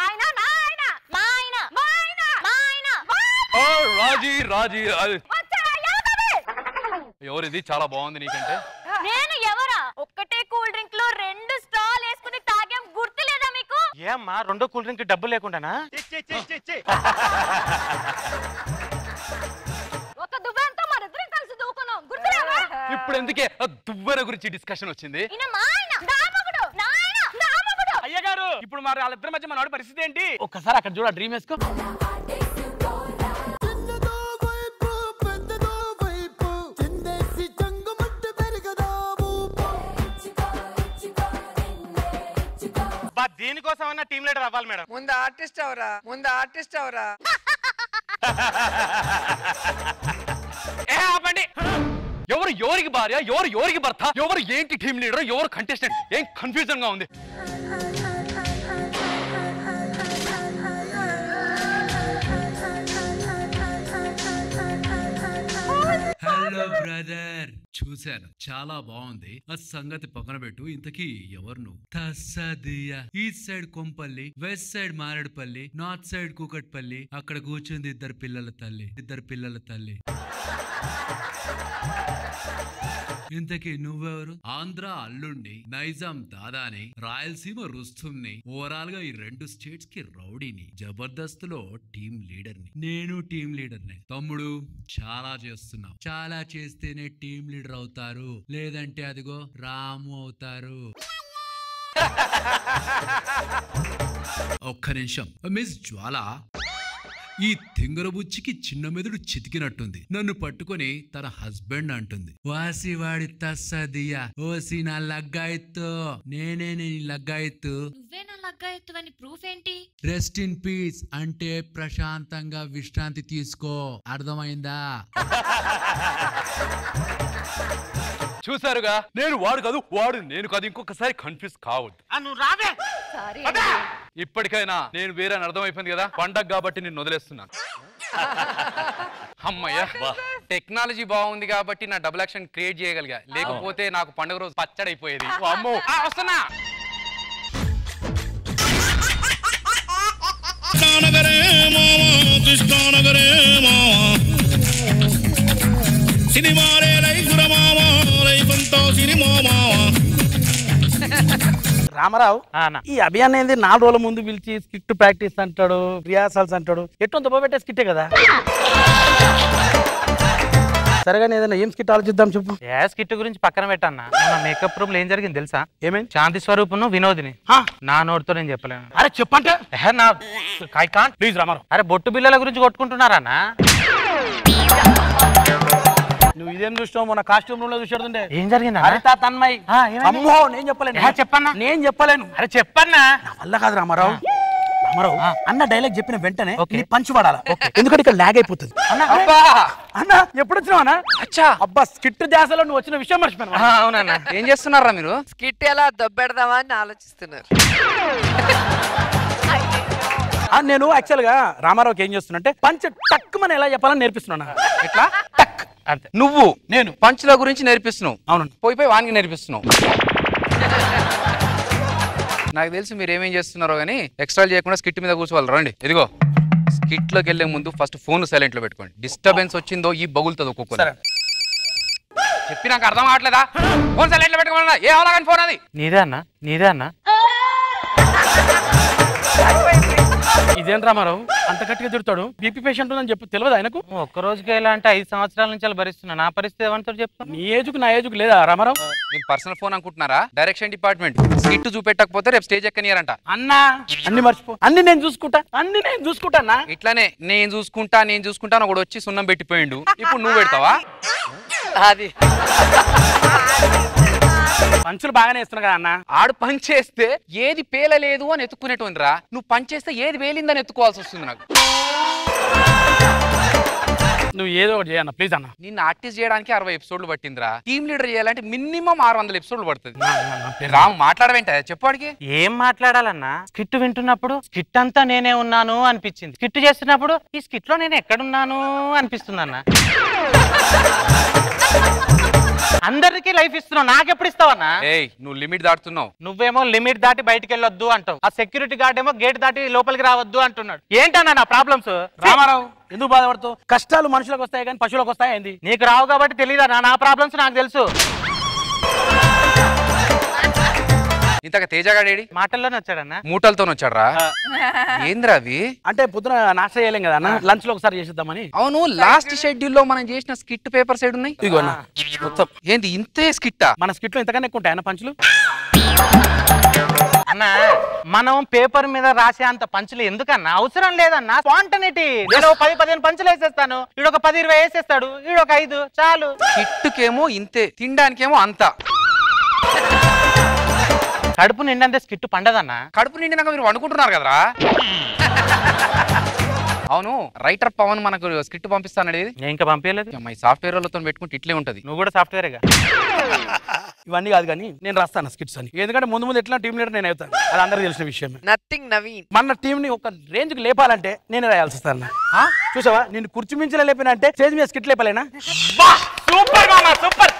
ఆయన నా ఆయన, మా ఆయన, మా ఆయన, మా ఆయన. ఓ రాజీ రాజీ వచ్చాడా? ఎవరది? ఎవరిది చాలా బాగుంది నీకంటే. నేను ఎవరా? ఒక్కటే కూల్ డ్రింక్ లో 2 స్టాల్ వేసుకుని తాగాం, గుర్తులేదా మీకు? ఏమ్మా రెండో కూల్ డ్రింక్ డబ్బు లేకుండానా? ఒక దువ్వెంతో మరిద్దరం కలిసి దూకున్నాం, గుర్తులేదా? ఇప్పుడు ఎందుకే దువ్వెన గురించి డిస్కషన్ వచ్చింది? ఈయన మా ఆయన, నా మొగుడు, నా ఆయన, నా మొగుడు. అయ్యగారు ఇప్పుడు మరి వాళ్ళిద్దరి మధ్య మనవాడి పరిస్థితి ఏంటి? ఒక్కసారి అక్కడ చూడ డ్రీమ్ వేసుకో. దీనికోసమన్నా టీమ్ లీడర్ అవ్వాలి మేడం. ముందు ఆర్టిస్ట్ అవరా, ముందు ఆర్టిస్ట్ అవరా. ఆపండి. ఎవరు ఎవరికి భార్య, ఎవరు ఎవరికి భర్త, ఎవరు ఏంటి టీమ్ లీడర్, ఎవరు కంటెస్టెంట్, ఏం కన్ఫ్యూజన్ గా ఉంది. హలో బ్రదర్, చూశాను చాలా బాగుంది. ఆ సంగతి పక్కన పెట్టు. ఇంతకీ ఎవరు నువ్వు? తస్సదియా. East side Kompally, west side Marredpally, north side Kukatpally. అక్కడ కూర్చుంది ఇద్దరు పిల్లల తల్లి. ఇంతకీ నువ్వెవరు? ఆంధ్ర అల్లుణ్ణి, నైజాం దాదాని, రాయలసీమ రుస్తుంని, ఓవరాల్ గా ఈ 2 స్టేట్స్ కి రౌడీని, జబర్దస్త్ లో టీమ్ లీడర్ ని. నేను టీమ్ లీడర్ నే. తమ్ముడు చాలా చేస్తున్నావు. చాలా చేస్తేనే టీమ్ లీడర్ అవుతారు, లేదంటే అదిగో రాము అవుతారు. ఒక్క నిమిషం. మిస్ జ్వాల, ఈ తింగరబుచ్చికి చిన్న మెదడు చితికినట్టుంది. నన్ను పట్టుకొని తన హస్బెండ్ అంటుంది. వాసివాడి తస్సదియా. ఓసి నా లగ్గాయిత్తు. నేనే నీ లగ్గాయిత్తు. నువ్వే నా లగ్గాయిత్తు అని ప్రూఫ్ ఏంటి? రెస్ట్ ఇన్ పీస్ అంటే ప్రశాంతంగా విశ్రాంతి తీసుకో. అర్థమైందా? చూసారుగా, నేను వాడు కాదు, వాడు నేను కాదు. ఇంకొకసారి కన్ఫ్యూజ్ కావద్దు. నువ్వు రావే. ఇప్పటికైనా నేను వేరే అని అర్థమైపోయింది కదా. పండగ కాబట్టి నేను వదిలేస్తున్నాను. అమ్మయ్య, టెక్నాలజీ బాగుంది కాబట్టి నా డబుల్ యాక్షన్ క్రియేట్ చేయగలిగా. లేకపోతే నాకు పండుగ రోజు పచ్చడైపోయేది. అమ్మో వస్తున్నా. రామారావు, ఈ అభియాన్ ఏంది 4 రోజుల ముందు పిలిచి స్కిట్ ప్రాక్టీస్ అంటాడు, రిహార్సల్స్ అంటాడు. ఎట్టో దెబ్బ స్కిట్టే కదా. సరేగానే ఏదైనా ఏం స్కిట్ ఆలోచిద్దాం చెప్పు. స్కిట్ గురించి పక్కన పెట్టన్నా. మన మేకప్ రూమ్ లో ఏం జరిగింది తెలుసా? ఏమైంది? శాంతి స్వరూపును వినోదిని నా నోటితో నేను చెప్పలేను. అరే చెప్పంటే ఐ కాంట్. ప్లీజ్ రామారావు. అరే బొట్టు బిల్లల గురించి కొట్టుకుంటున్నారన్నా. నువ్వు ఇదేం చూసినావు? మన కాస్ట్యూమ్ రూమ్ లో చూసేడుతుండే. ఏం జరిగింది? హరిత తన్మయ్. అమ్మో నేను చెప్పలేను. చెప్పన్నా. నేను చెప్పలేను. అరే చెప్పన్నా. నా వల్ల కాదు రామారావు. రామారావు అన్న డైలాగ్ చెప్పిన వెంటనే నీ పంచ్ పడాలా, ఎందుకంటే ఇక్కడ లాగ్ అయిపోతుంది. అన్న ఎప్పుడు వచ్చినావు అన్న? అచ్చా అబ్బా స్కిట్ ధ్యాసలో నువ్వు వచ్చిన విషయం మర్చిపోయాను. అవునన్నా. ఏం చేస్తున్నారా మీరు? స్కిట్ ఎలా దొబ్బెడదామా అని ఆలోచిస్తున్నారు. నేను యాక్చువల్ గా రామారావుకి ఏం చేస్తున్నా పంచ్ టక్ మన ఎలా చెప్పాలని నేర్పిస్తున్నా. ఎట్లా? టక్ అంతే. నువ్వు నేను పంచుల గురించి నేర్పిస్తున్నావు. అవును. పోయి వానికి నేర్పిస్తున్నావు. నాకు తెలిసి మీరు ఏమేం చేస్తున్నారో కానీ ఎక్స్ట్రా చేయకుండా స్కిట్ మీద కూర్చోవాలి. రండి, ఇదిగో స్కిట్ లోకి వెళ్లే ముందు ఫస్ట్ ఫోన్ సైలెంట్ లో పెట్టుకోండి. డిస్టర్బెన్స్ వచ్చిందో ఈ బగులుతుంది ఒక్కొక్కరు. చెప్పి నాకు అర్థం కావట్లేదా? ఫోన్ సైలెంట్ లో పెట్టుకోవాలన్నా ఏ అవలా కానీ ఫోన్ అది నీదే అన్నా. ఇదేం రామారావు అంత గట్టిగా తిడతాడు? బీపీ పేషెంట్ ఉందని చెప్పి తెలియదు ఆయనకు? ఒక్క రోజుకి ఎలా అంటే 5 సంవత్సరాల నుంచి భరిస్తున్నా. నా పరిస్థితి ఏమంటారు చెప్తా? నీ ఏజుకు నా ఏజుకు లేదా రామారావు? నేను పర్సనల్ ఫోన్ అనుకుంటున్నారా? డైరెక్షన్ డిపార్ట్మెంట్ స్కిట్ చూపెట్టకపోతే రేపు స్టేజ్ ఎక్కనియారంట. అన్నా అన్ని మర్చిపో. అన్ని నేను చూసుకుంటా. ఇట్లానే నేను చూసుకుంటా ఒకడు వచ్చి సున్నం పెట్టిపోయిండు. ఇప్పుడు నువ్వు పెడతావా? అది పంచులు బాగానే ఇస్తున్నా కదా అన్న. ఆడు పంచ్ చేస్తే ఏది పేలలేదు అని ఎత్తుకునేటువంటి రా. నువ్వు పంచేస్తే ఏది వేలిందని ఎత్తుకోవాల్సి వస్తుంది నాకు. నువ్వు ఏదో ఒకటి చేయన్న ప్లీజ్ అన్న. నిన్ను ఆర్టిస్ట్ చేయడానికి 60 ఎపిసోడ్లు పట్టిందిరా. టీమ్ లీడర్ చేయాలంటే మినిమం 600 ఎపిసోడ్లు పడుతుంది. రాము మాట్లాడవేంట చెప్పాడికి. ఏం మాట్లాడాలన్నా? స్కిట్ వింటున్నప్పుడు స్కిట్ అంతా నేనే ఉన్నాను అనిపించింది. స్కిట్ చేస్తున్నప్పుడు ఈ స్కిట్ లో నేను ఎక్కడున్నాను అనిపిస్తుంది అన్న. అందరికి లైఫ్ ఇస్తున్నావు, నాకెప్పుడు ఇస్తావన్నా? ఏయ్ నువ్వు లిమిట్ దాటుతున్నావు. నువ్వేమో లిమిట్ దాటి బయటికి వెళ్ళొద్దు అంటావు, ఆ సెక్యూరిటీ గార్డ్ ఏమో గేట్ దాటి లోపలికి రావద్దు అంటున్నాడు. ఏంటన్నా నా ప్రాబ్లమ్స్? రామారావు ఎందుకు బాధపడుతావు? కష్టాలు మనుషులకు వస్తాయి కానీ పశువులకు వస్తాయి ఏంది? నీకు రావు కాబట్టి తెలియదా? నా ప్రాబ్లమ్స్ నాకు తెలుసు. ఇంతక తేజగాడేడి మాటల్లోనే వచ్చాడన్నా. మూటలతో వచ్చాడ్రా. ఏంద్రా అవి? అంటే పొద్దున నాశ చేయలేం కదా అన్న, లంచ్ లో ఒకసారి చేసేద్దామని. అవును లాస్ట్ షెడ్యూల్ లో మనం చేసిన స్కిట్ పేపర్స్ ఏడు ఉన్నాయి? ఇదిగో అన్న మొత్తం. ఏంది ఇంతే స్కిట్టా? మన స్కిట్ లో ఇంతకన్నా ఎక్కువ ఉంటాయి అన్న పంచులు. అన్నా మనం పేపర్ మీద రాసే అంత పంచులు ఎందుకన్నా? అవసరం లేదన్నా. స్పాంటనిటీ. నేను 10-15 పంచులు వేసేస్తాను, ఈడొక 10-20 వేసేస్తాడు, ఈడొక 5 చాలు. స్కిట్కేమో ఇంతే, తినడానికేమో అంతా. కడుపు నిండంతే స్కిట్ పండదన్నా. కడుపు నిండినాక మీరు వండుకుంటున్నారు కదరా. అవును రైటర్ పవన్ మనకు స్క్రిప్ట్ పంపిస్తానది. నేను ఇంకా పంపించలేదు. ఈ సాఫ్ట్వేర్ వాళ్ళతో పెట్టుకుంటే ఇట్లే ఉంటది. నువ్వు కూడా సాఫ్ట్వేర్గా. ఇవన్నీ కాదు కానీ నేను రాస్తాను స్కిట్స్ అని. ఎందుకంటే ముందు ఎట్లా టీం లీడర్ నేను అవుతాను, అది అందరికీ తెలిసిన విషయం. నథింగ్ నవీన్. మన టీం ని ఒక రేంజ్ కి లేపాలంటే నేనే రాయాల్సి వస్తాను. చూసావా నేను కుర్చీ మించిన లేపినా అంటే స్టేజ్ మీద స్కిట్ లేపలేనా? సూపర్ మామా సూపర్.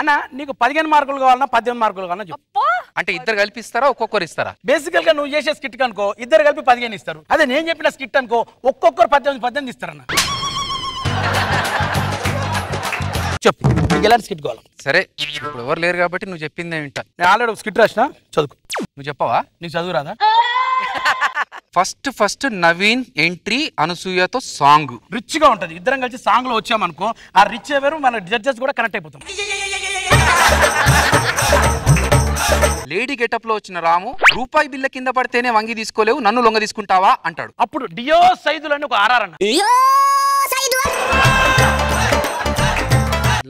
అన్న నీకు 15 మార్కులు కావాలన్నా 18 మార్కులు కావాలన్నా చెప్పు. అంటే ఇద్దరు కల్పిస్తారా ఒక్కొక్కరు ఇస్తారా? బేసికల్ గా నువ్వు చేసే స్కిట్ అనుకో ఇద్దరు కలిపి 15 ఇస్తారు. అదే నేను చెప్పిన స్కిట్ అనుకో ఒక్కొక్కరు 18 ఇస్తారన్న. చెప్పు నీకు ఎలాంటి స్కిట్ కావాలి? సరే ఇప్పుడు ఎవరు లేరు కాబట్టి నువ్వు చెప్పిందే వింటా. నేను ఆల్రెడీ ఒక స్కిట్ రాసిన, చదువుకో. నువ్వు చెప్పవా? నీకు చదువు రాదా? ఫస్ట్ నవీన్ ఎంట్రీ అనసూయతో సాంగ్ రిచ్ గా ఉంటది. ఇద్దరం కలిసి సాంగ్ లో వచ్చామనుకో ఆ రిచ్ ఎవరు మన జడ్జెస్ కూడా కనెక్ట్ అయిపోతాం. లేడీ గెటప్ లో వచ్చిన రాము రూపాయి బిల్ల కింద పడితేనే వంగి తీసుకోలేవు, నన్ను లొంగ తీసుకుంటావా అంటాడు. అప్పుడు డియో సైదులని ఒక ఆర్ఆర్ అన్న.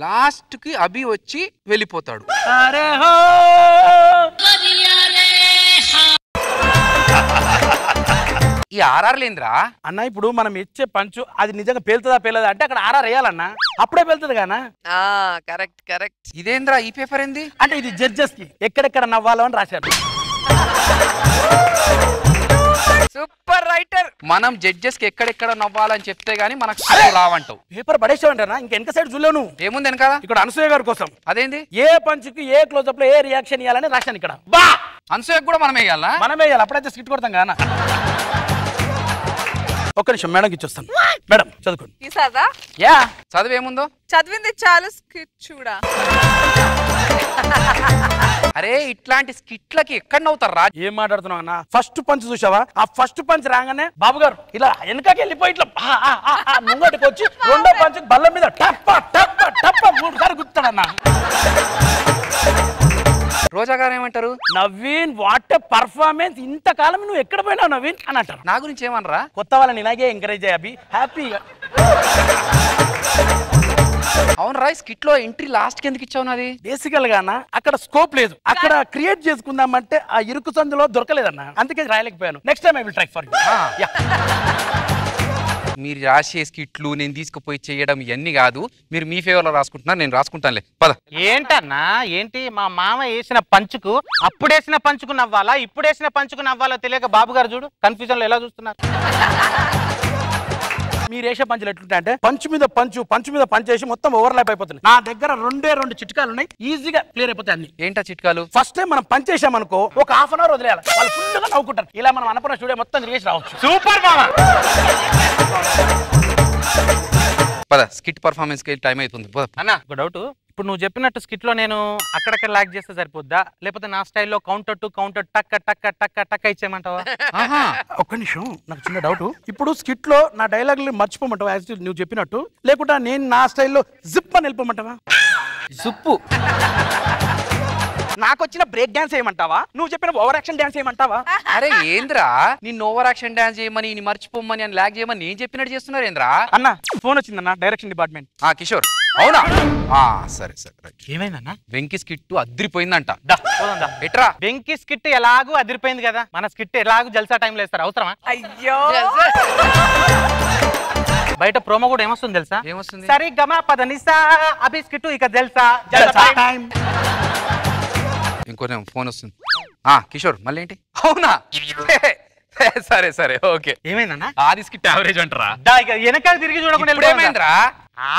లాస్ట్ కి అభి వచ్చి వెళ్ళిపోతాడు. అరే హో ఈ ఆర్ఆర్లేంద్రా అన్న, ఇప్పుడు మనం ఇచ్చే పంచు అది నిజంగా పేలుతుందా పేలదా అంటే అక్కడ ఆర్ఆర్ వేయాలన్నా, అప్పుడే పేలుతుంది గానా. Correct correct. ఇదేంద్రా ఈ పేపర్ ఏంది? అంటే ఇది జడ్జెస్ కి ఎక్కడెక్కడ నవ్వాలో అని రాశారు. Super writer. మనం జడ్జెస్ కి ఎక్కడెక్కడ నవ్వాలని చెప్తే గానీ మనకు రావంటావు. పేపర్ పడేసావంటారా? ఇంకా వెనక సైడ్ చూడలేను. ఏముంది వెనకాల? ఇక్కడ అనసూయ గారి కోసం అదేంది? ఏ పంచుకి ఏ క్లోజప్ లో ఏ రియాక్షన్ ఇవ్వాలని రాశాను ఇక్కడ. అనసూయకు కూడా మనమే వేయాలా? మనమే వేయాలి, అప్పుడైతే స్కిట్ కొడతాం కదా. ఒక్క నిమిషం మేడంకి ఇచ్చొస్తాను. మేడం చదువుకోండి. తీసాదా? యా చదువేముందో చదివింది చాలు, స్కిట్ చూడా. అరే ఇట్లాంటి స్కిట్లకి ఎక్కడ నవ్వుతారా? ఏం మాట్లాడుతున్నావు అన్న? ఫస్ట్ పంచ్ చూసావా? ఆ ఫస్ట్ పంచ్ రాగానే బాబు గారు ఇలా వెనకకి వెళ్ళిపోయి ఇట్లా ముంగటికి వచ్చి రెండో పంచ్ బల్ల మీద టప్ప టప్ప టప్ప 3 సార్లు గుర్తాడన్న. రోజా గారు ఏమంటారు? నవీన్ వాట్ ఎ పర్ఫార్మెన్స్, ఇంతకాలం నువ్వు ఎక్కడ పోయినావు నవీన్ అని అంటారు. నా గురించి ఏమనరా? కొత్త వాళ్ళని ఇలాగే ఎంకరేజ్ అయ్యి హ్యాపీగా. అవును రాయ్, స్కిట్ లో ఎంట్రీ లాస్ట్ కి ఎందుకు ఇచ్చావు? నాది బేసికల్ గా అక్కడ స్కోప్ లేదు, అక్కడ క్రియేట్ చేసుకుందామంటే ఆ ఇరుకు సందులో దొరకలేదన్న, అందుకే రాయలేకపోయాను. Next time I will try for you. మీరు రాసే స్కిట్లు నేను తీసుకుపోయి చేయడం ఇవన్నీ కాదు, మీరు మీ ఫేవర్ లో రాసుకుంటున్నారు, నేను రాసుకుంటానులే పద. ఏంటన్నా ఏంటి? మా మామ వేసిన పంచుకు అప్పుడేసిన పంచుకు నవ్వాలా ఇప్పుడేసిన పంచుకు నవ్వాలో తెలియక బాబు గారు చూడు కన్ఫ్యూజన్ లో ఎలా చూస్తున్నారు. మీరు వేసే పంచులు ఎట్లుంటాయి అంటే పంచు మీద పంచు చేసి మొత్తం ఓవర్లాప్ అయిపోతుంది. నా దగ్గర 2 చిట్కాలు ఉన్నాయి, ఈజీగా క్లియర్ అయిపోతాయి అన్ని. ఏంటా చిట్కాలు? ఫస్ట్ టైం మనం పంచ్ చేసామనుకో ఒక హాఫ్ అన్ అవర్ వదిలేయాలి, వాళ్ళు ఫుల్ గా నవ్వుకుంటారు. ఇలా మనం అనుకున్న స్టూడియో మొత్తం తిరిగేసి రావచ్చు. సూపర్ మామ. పద స్కిట్ పర్ఫార్మెన్స్ కి టైం అవుతుంది. అన్న ఒక డౌట్, ఇప్పుడు నువ్వు చెప్పినట్టు స్కిట్ లో నేను అక్కడక్కడ లాగ్ చేస్తే సరిపోద్దా, లేకపోతే నా స్టైల్లో కౌంటర్ టు కౌంటర్ టక్క టక్క టక్క టక్క ఇచ్చేయమంటావా? ఒక్క నిమిషం, నాకు చిన్న డౌట్. ఇప్పుడు స్కిట్ లో నా డైలాగులు మర్చిపోమంటావా యాజ్ నువ్వు చెప్పినట్టు, లేకుంటే నేను నా స్టైల్లో జిప్ అని వెళ్ళిపోమంటావా? సుప్పు నాకు వచ్చిన బ్రేక్ డాన్స్ చేయమంటావా, నువ్వు చెప్పిన ఓవర్ యాక్షన్ డాన్స్ చేయమంటావా? అరే ఏంద్రా నిన్ను ఓవర్ యాక్షన్ డాన్స్ చేయమని నీ మర్చిపోమని అని లాగ్ చేయమని నేను చెప్పినట్టు చేస్తున్నారు ఏంద్రా? అన్న ఫోన్ వచ్చిందన్న, డైరెక్షన్ డిపార్ట్మెంట్. కిషోర్ అవునా సరే సరే రైట్. ఏమైందన్నా? వెంకీ స్కిట్ అదిరిపోయిందంట. ఎట్రా వెంకీ స్కిట్ ఎలాగూ అదిరిపోయింది కదా, మన స్కిట్ ఎలాగూ జల్సా టైంలో వేస్తారు, అవసరమా? అయ్యో బయట ప్రోమో కూడా ఏమొస్తుంది తెలుసా? ఏమొస్తుంది? సరి గమా పద నిసా అభి స్కిట్ ఇక జల్సా జల్సా టైం. ఇంకో ఫోన్ వస్తుంది. కిషోర్ మళ్ళీ ఏంటి? అవునా సరే సరే ఓకే. ఏమైందన్నా? ఆది స్కిట్ యావరేజ్ అంటారా? వెనకాల తిరిగి చూడకుండా ఏమైందిరా?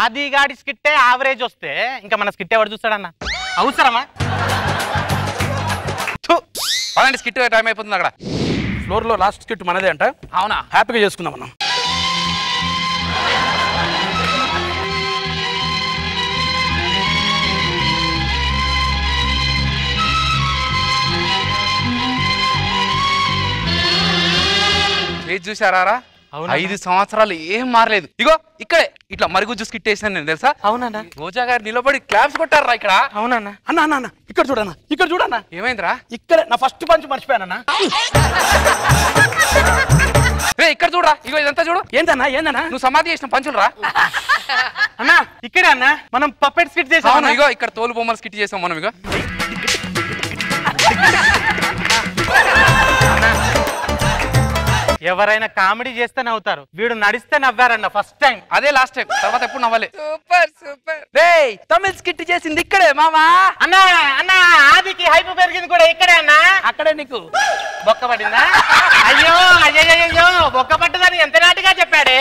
ఆది గాడి స్కిట్టే యావరేజ్ వస్తే ఇంకా మన స్కిట్ ఎవరు చూస్తాడన్న? అవసరమా? అలాంటి స్కిట్ టైం అయిపోతుంది అక్కడ. ఫ్లోర్ లో లాస్ట్ స్కిట్ మనదే అంట. అవునా? హ్యాపీగా చేసుకుందాం మనం. ఏది చూసారా? 5 సంవత్సరాలు ఏం మారలేదు. ఇగో ఇక్కడే ఇట్లా మరుగుజ్జు స్కిట్ వేసిన నేను తెలుసా? అవునన్నా. రోజా గారు నిలబడి క్లాప్స్ కొట్టారా ఇక్కడ? అవునన్నా. అన్న ఇక్కడ చూడన్నా, ఇక్కడ చూడన్నా. ఏమైందిరా? ఇక్కడ నా ఫస్ట్ పంచ్ మర్చిపోయానన్నా. ఇక్కడ చూడరా, ఇగో ఇదంతా చూడు. ఏందన్నా నువ్వు సమాధి చేసిన పంచులు రా. అన్నా ఇక్కడే అన్నా మనం పప్పెట్ స్కిట్ చేసాం. ఇగో ఇక్కడ తోలు బొమ్మలు స్కిట్ చేసాం మనం. ఇగో ఎవరైనా కామెడీ చేస్తే నవ్వుతారు, వీడు నడిస్తే నవ్వారన్న ఫస్ట్ టైం. అదే లాస్ట్ టైం, తర్వాత ఎప్పుడు నవ్వలే. Super super. రేయ్ తమిళ్ స్కిట్ చేసింది ఇక్కడే మామా. అన్నా అన్నా ఆదికి హైప్ పెరిగింది కూడా ఇక్కడే అన్నా. అక్కడే నీకు బొక్క పడిందా? అయ్యో అయ్యో బొక్క పట్టదని ఎంత నాటిగా చెప్పాడే.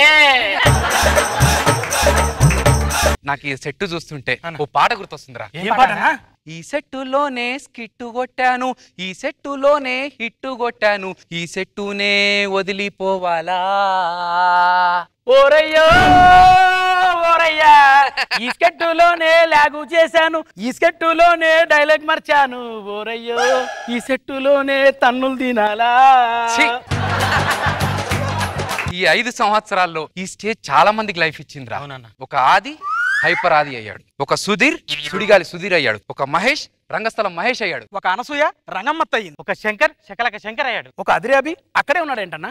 నాకు ఈ సెట్ చూస్తుంటే ఓ పాట గుర్తొస్తుందిరా. ఏం పాటనా? ఈ సెట్టులోనే స్కిట్టు కొట్టాను, ఈ సెట్టులోనే హిట్టు కొట్టాను, ఈ సెట్టునే వదిలిపోవాలా. ఓరయ్యో ఓరయ్యా, ఈ స్కెట్టులోనే లాగు చేశాను, ఈ స్కెట్టులోనే డైలాగ్ మర్చాను. ఓరయ్యో ఈ సెట్టులోనే తన్నులు తినాలా. ఈ 5 సంవత్సరాల్లో ఈ స్టేజ్ చాలా మందికి లైఫ్ ఇచ్చిందిరా. ఒక ఆది హైపర్ ఆది అయ్యాడు, ఒక సుధీర్ సుడిగాలి సుధీర్ అయ్యాడు, ఒక మహేష్ రంగస్థలం మహేష్ అయ్యాడు, ఒక అనసూయ రంగమ్మత్త అయ్యింది, ఒక శంకర్ శకలక శంకర్ అయ్యాడు, ఒక అదిరాబి అక్కడే ఉన్నాడేంటన్నా.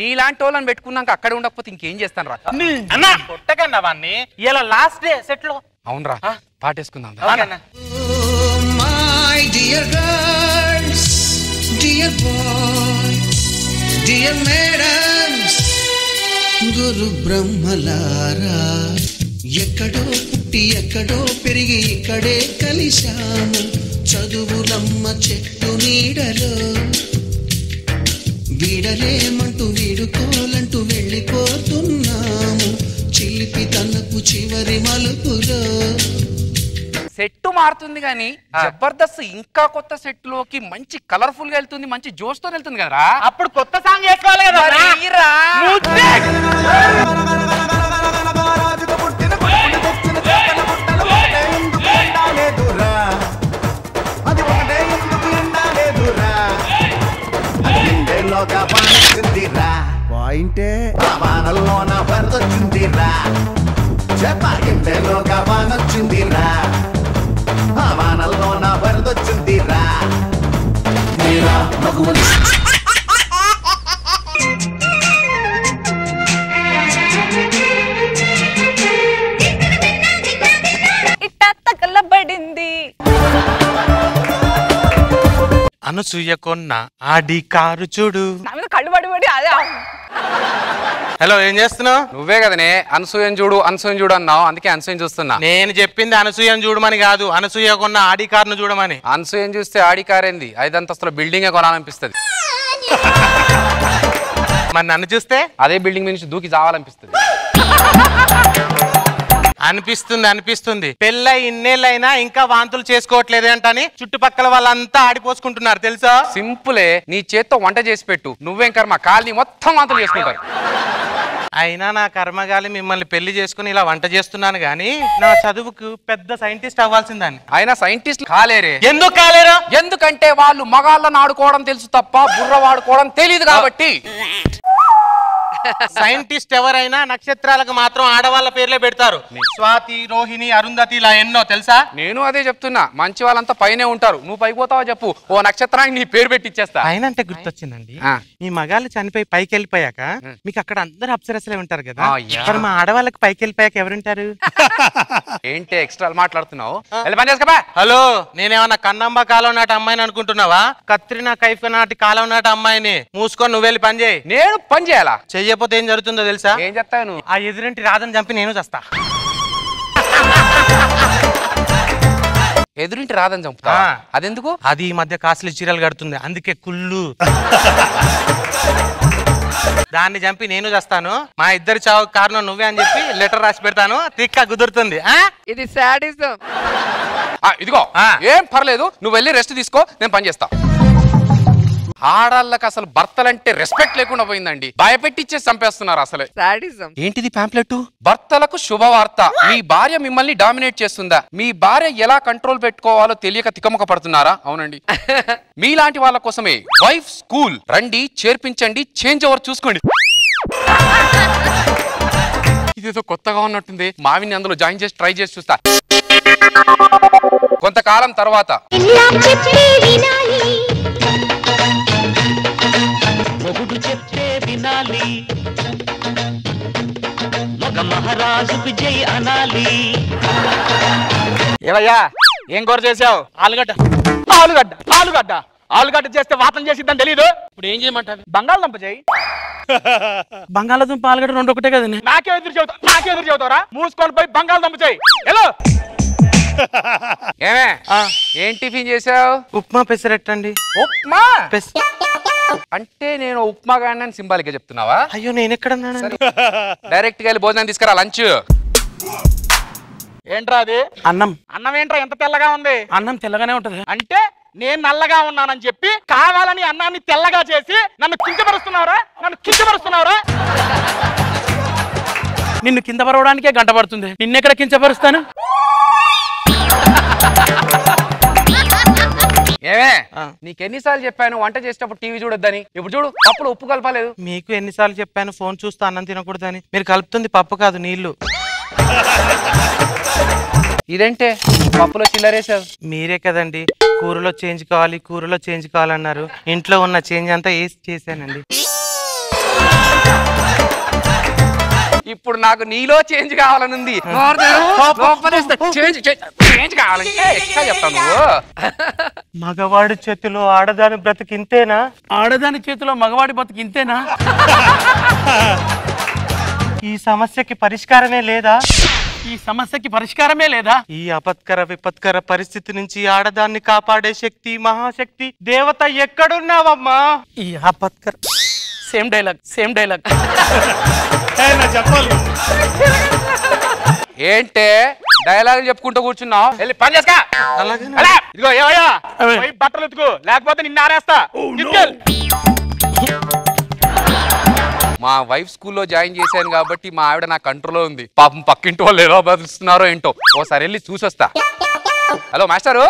నీలాంటి వాళ్ళని పెట్టుకున్నాక అక్కడ ఉండకపోతే ఇంకేం చేస్తాను రా. అన్నా కొట్టకన్నా వాన్ని, ఇలా లాస్ట్ డే సెట్ లో. అవునరా పాటేసుకుందాం. గురు బ్రహ్మలారా, ఎక్కడో పుట్టి ఎక్కడో పెరిగి ఇక్కడే కలిశాము. చదువులమ్మ చెట్టు నీడలో వీడలేమంటూ వీడుకోలంటూ వెళ్ళిపోతున్నాము. చిలిపి తనకు చివరి మలుపులో. సెట్ మారుతుంది కానీ జబర్దస్త్ ఇంకా కొత్త సెట్ లోకి మంచి కలర్ఫుల్ గా వెళ్తుంది, మంచి జోష్ తో వెళ్తుంది కదరా. అప్పుడు కొత్త సాంగ్ చేసుకోవాలి కదా. పాయింటే వానల్లోన వరదొచ్చిందిరా, చెప్పంటేలోగా వానొచ్చిందిరా, వానల్లోన వరదొచ్చిందిరా. ఇట్టా తగలబడింది. అనసూయ కొన్న ఆడి కారు చూడు. నా మీద కళ్ళు పడి అదే. హలో ఏం చేస్తున్నావు? నువ్వే కదనే అనసూయని చూడు అనసూయని చూడు అన్నావు, అందుకే అనసూయని చూస్తున్నా. నేను చెప్పింది అనసూయని చూడమని కాదు, అనసూయ కొన్న ఆడి కారును చూడమని. అనసూయని చూస్తే ఆడి కార్ ఏంది, 5 అంతస్తుల బిల్డింగ్ కొనాలనిపిస్తుంది. మరి నన్ను చూస్తే అదే బిల్డింగ్ నుంచి దూకి చావాలనిపిస్తుంది. అనిపిస్తుంది. పెళ్ళై ఇన్నేళ్ళైనా ఇంకా వాంతులు చేసుకోవట్లేదు అంటని చుట్టుపక్కల వాళ్ళంతా ఆడిపోసుకుంటున్నారు తెలుసా. సింపులే, నీ చేత్తో వంట చేసి పెట్టు, నువ్వేం కర్మ కాలనీ మొత్తం వాంతులు చేసుకుంటారు. అయినా నా కర్మగాలి మిమ్మల్ని పెళ్లి చేసుకుని ఇలా వంట చేస్తున్నాను గానీ నా చదువుకు పెద్ద సైంటిస్ట్ అవ్వాల్సిందని. అయినా సైంటిస్ట్ కాలేరే. ఎందుకు కాలేరు? ఎందుకంటే వాళ్ళు మగాళ్ళని ఆడుకోవడం తెలుసు తప్ప బుర్ర వాడుకోవడం తెలియదు కాబట్టి. సైంటిస్ట్ ఎవరైనా నక్షత్రాలకు మాత్రం ఆడవాళ్ళ పేర్లే పెడతారు. స్వాతి, రోహిణి, అరుంధతి ఇలా ఎన్నో తెలుసా? నేను అదే చెప్తున్నా, మంచి వాళ్ళంతా పైనే ఉంటారు. నువ్వు పైకి పోతావా చెప్పు, ఓ నక్షత్రానికి నీ పేరు పెట్టి ఇచ్చేస్తా. పైన అంటే గుర్తొచ్చిందండి, మీ మగాళ్ళు చనిపోయి పైకి వెళ్ళిపోయాక మీకు అక్కడ అందరు అప్సరసలే ఉంటారు కదా, మరి మా ఆడవాళ్ళకి పైకి వెళ్ళిపోయాక ఎవరుంటారు? ఏంటి ఎక్స్ట్రా మాట్లాడుతున్నావు? పని చేసుకో. హలో, నేనేమన్నా కన్నమ్మ కాలం నాటి అమ్మాయిని అనుకుంటున్నావా? కత్రినా కైఫ్ నాటి కాలం నాటి అమ్మాయిని. మూసుకొని నువ్వు వెళ్ళి పని చేయి. నేను పని చేయాలా? చెయ్యపోతే ఏం జరుగుతుందో తెలుసా? ఏం చెప్తాను? ఆ ఎదురింటి రాధని చంపి నేను చస్తా. ఎదురింటి రాదని చంపుతా? అదెందుకు? అది ఈ మధ్య కాసులు చీరలు కడుతుంది, అందుకే కుళ్ళు. దాన్ని చంపి నేను చేస్తాను. మా ఇద్దరి చావు కారణం నువ్వే అని చెప్పి లెటర్ రాసి పెడతాను. తిక్క కుదురుతుంది. ఇది సాడిజం. ఇదిగో ఏం పర్లేదు, నువ్వు వెళ్ళి రెస్ట్ తీసుకో, నేను పని చేస్తా. ఆడాళ్ళకి అసలు భర్తలంటే రెస్పెక్ట్ లేకుండా పోయిందండి. భయపెట్టిచ్చే చంపేస్తున్నారు అసలే. సాడిజం. ఏంటిది పాంప్లెట్? భర్తలకు శుభవార్త. మీ భార్య మిమ్మల్ని డామినేట్ చేస్తుందా? మీ భార్య ఎలా కంట్రోల్ పెట్టుకోవాలో తెలియక తికమక పడుతున్నారా? అవునండి. మీలాంటి వాళ్ళ కోసమే వైఫ్ స్కూల్. రండి, చేర్పించండి, చేంజ్ ఓవర్ చూసుకోండి. ఇదేదో కొత్తగా ఉన్నట్టుంది. మావిని అందులో జాయిన్ చేసి ట్రై చేసి చూస్తా. కొంతకాలం తర్వాత మొగుడు చెప్తే వినాలి, మగ మహారాజుకు జై అనాలి. ఏవయ్యా, ఏం కూర చేసావు? ఆలుగడ్డ. ఆలుగడ్డ ఆలుగడ్డ ఆలుగడ్డ చేస్తే వాతం చేసిద్దని తెలీదు. ఇప్పుడు ఏం చేయమంటారు? బంగాళదుంప చేయి. బంగాళదుంప ఆలుగడ్డ రెండు ఒకటే కదండి. నాకే ఎదురు చెబుతారా? మూసుకొని పోయి బంగాళదుంప చేయి. హలో, ఏమే ఏం టిఫిన్ చేసావు? ఉప్మా పెసరట్టండి. ఉప్మా అంటే నేను ఉప్మా గాని సింబాలిక్ గా చెప్తున్నావా? అయ్యో, నేను ఎక్కడన్నా డైరెక్ట్ గా వెళ్ళి భోజనం తీసుకురా. లంచ్ ఏంట్రా అది? అన్నం. అన్నం ఏంట్రా ఎంత తెల్లగా ఉంది? అన్నం తెల్లగానే ఉంటది. అంటే నేను నల్లగా ఉన్నానని చెప్పి కావాలని అన్నాన్ని తెల్లగా చేసి నన్ను కించపరుస్తున్నావురా? నిన్ను కింద పరవడానికే గంట పడుతుంది, నిన్నెక్కడ కించపరుస్తాను? ఏమే నీకెన్నిసార్లు చెప్పాను వంట చేసేటప్పుడు టీవీ చూడొద్దని? ఇప్పుడు చూడు, పప్పులో ఉప్పు కలపలేదు. మీకు ఎన్నిసార్లు చెప్పాను ఫోన్ చూస్తూ అన్నం తినకూడదని? మీరు కలుపుతుంది పప్పు కాదు, నీళ్లు. ఇదేంటే పప్పులో చిల్లరేసావు? మీరే కదండి కూరలో చేంజ్ కావాలన్నారు. ఇంట్లో ఉన్న చేంజ్ అంతా వేసి చేశానండి. ఇప్పుడు నాకు నీలో చేంజ్ కావాలనుంది. చేంజ్ కావాలంటే ఎక్స్ట్రా చెప్తాను. నువ్వు మగవాడి చేతిలో ఆడదాని బ్రతుకు ఇంతేనా? ఆడదాని చేతిలో మగవాడి బతుకు ఇంతేనా? ఈ సమస్యకి పరిష్కారమే లేదా? ఈ అపత్కర విపత్కర పరిస్థితి నుంచి ఆడదాన్ని కాపాడే శక్తి, మహాశక్తి దేవత ఎక్కడున్నావమ్మా? ఈ అపత్కర సేమ్ డైలాగ్ చెప్పాలి. ఏంటే డైలాగ్ చెప్పుకుంటూ కూర్చున్నావు? వెళ్ళి పని చేసుకో. ఇదిగో ఏవయ్యా, బట్టలు ఉతుకు, లేకపోతే నిన్ను ఆరేస్తా. మా వైఫ్ స్కూల్లో జాయిన్ చేశాను కాబట్టి మా ఆవిడ నా కంట్రోల్లో ఉంది. పాపం పక్కింటి వాళ్ళు ఎలా బదులుస్తున్నారో ఏంటో, ఓసారి వెళ్ళి చూసొస్తా. హలో మాస్టరు,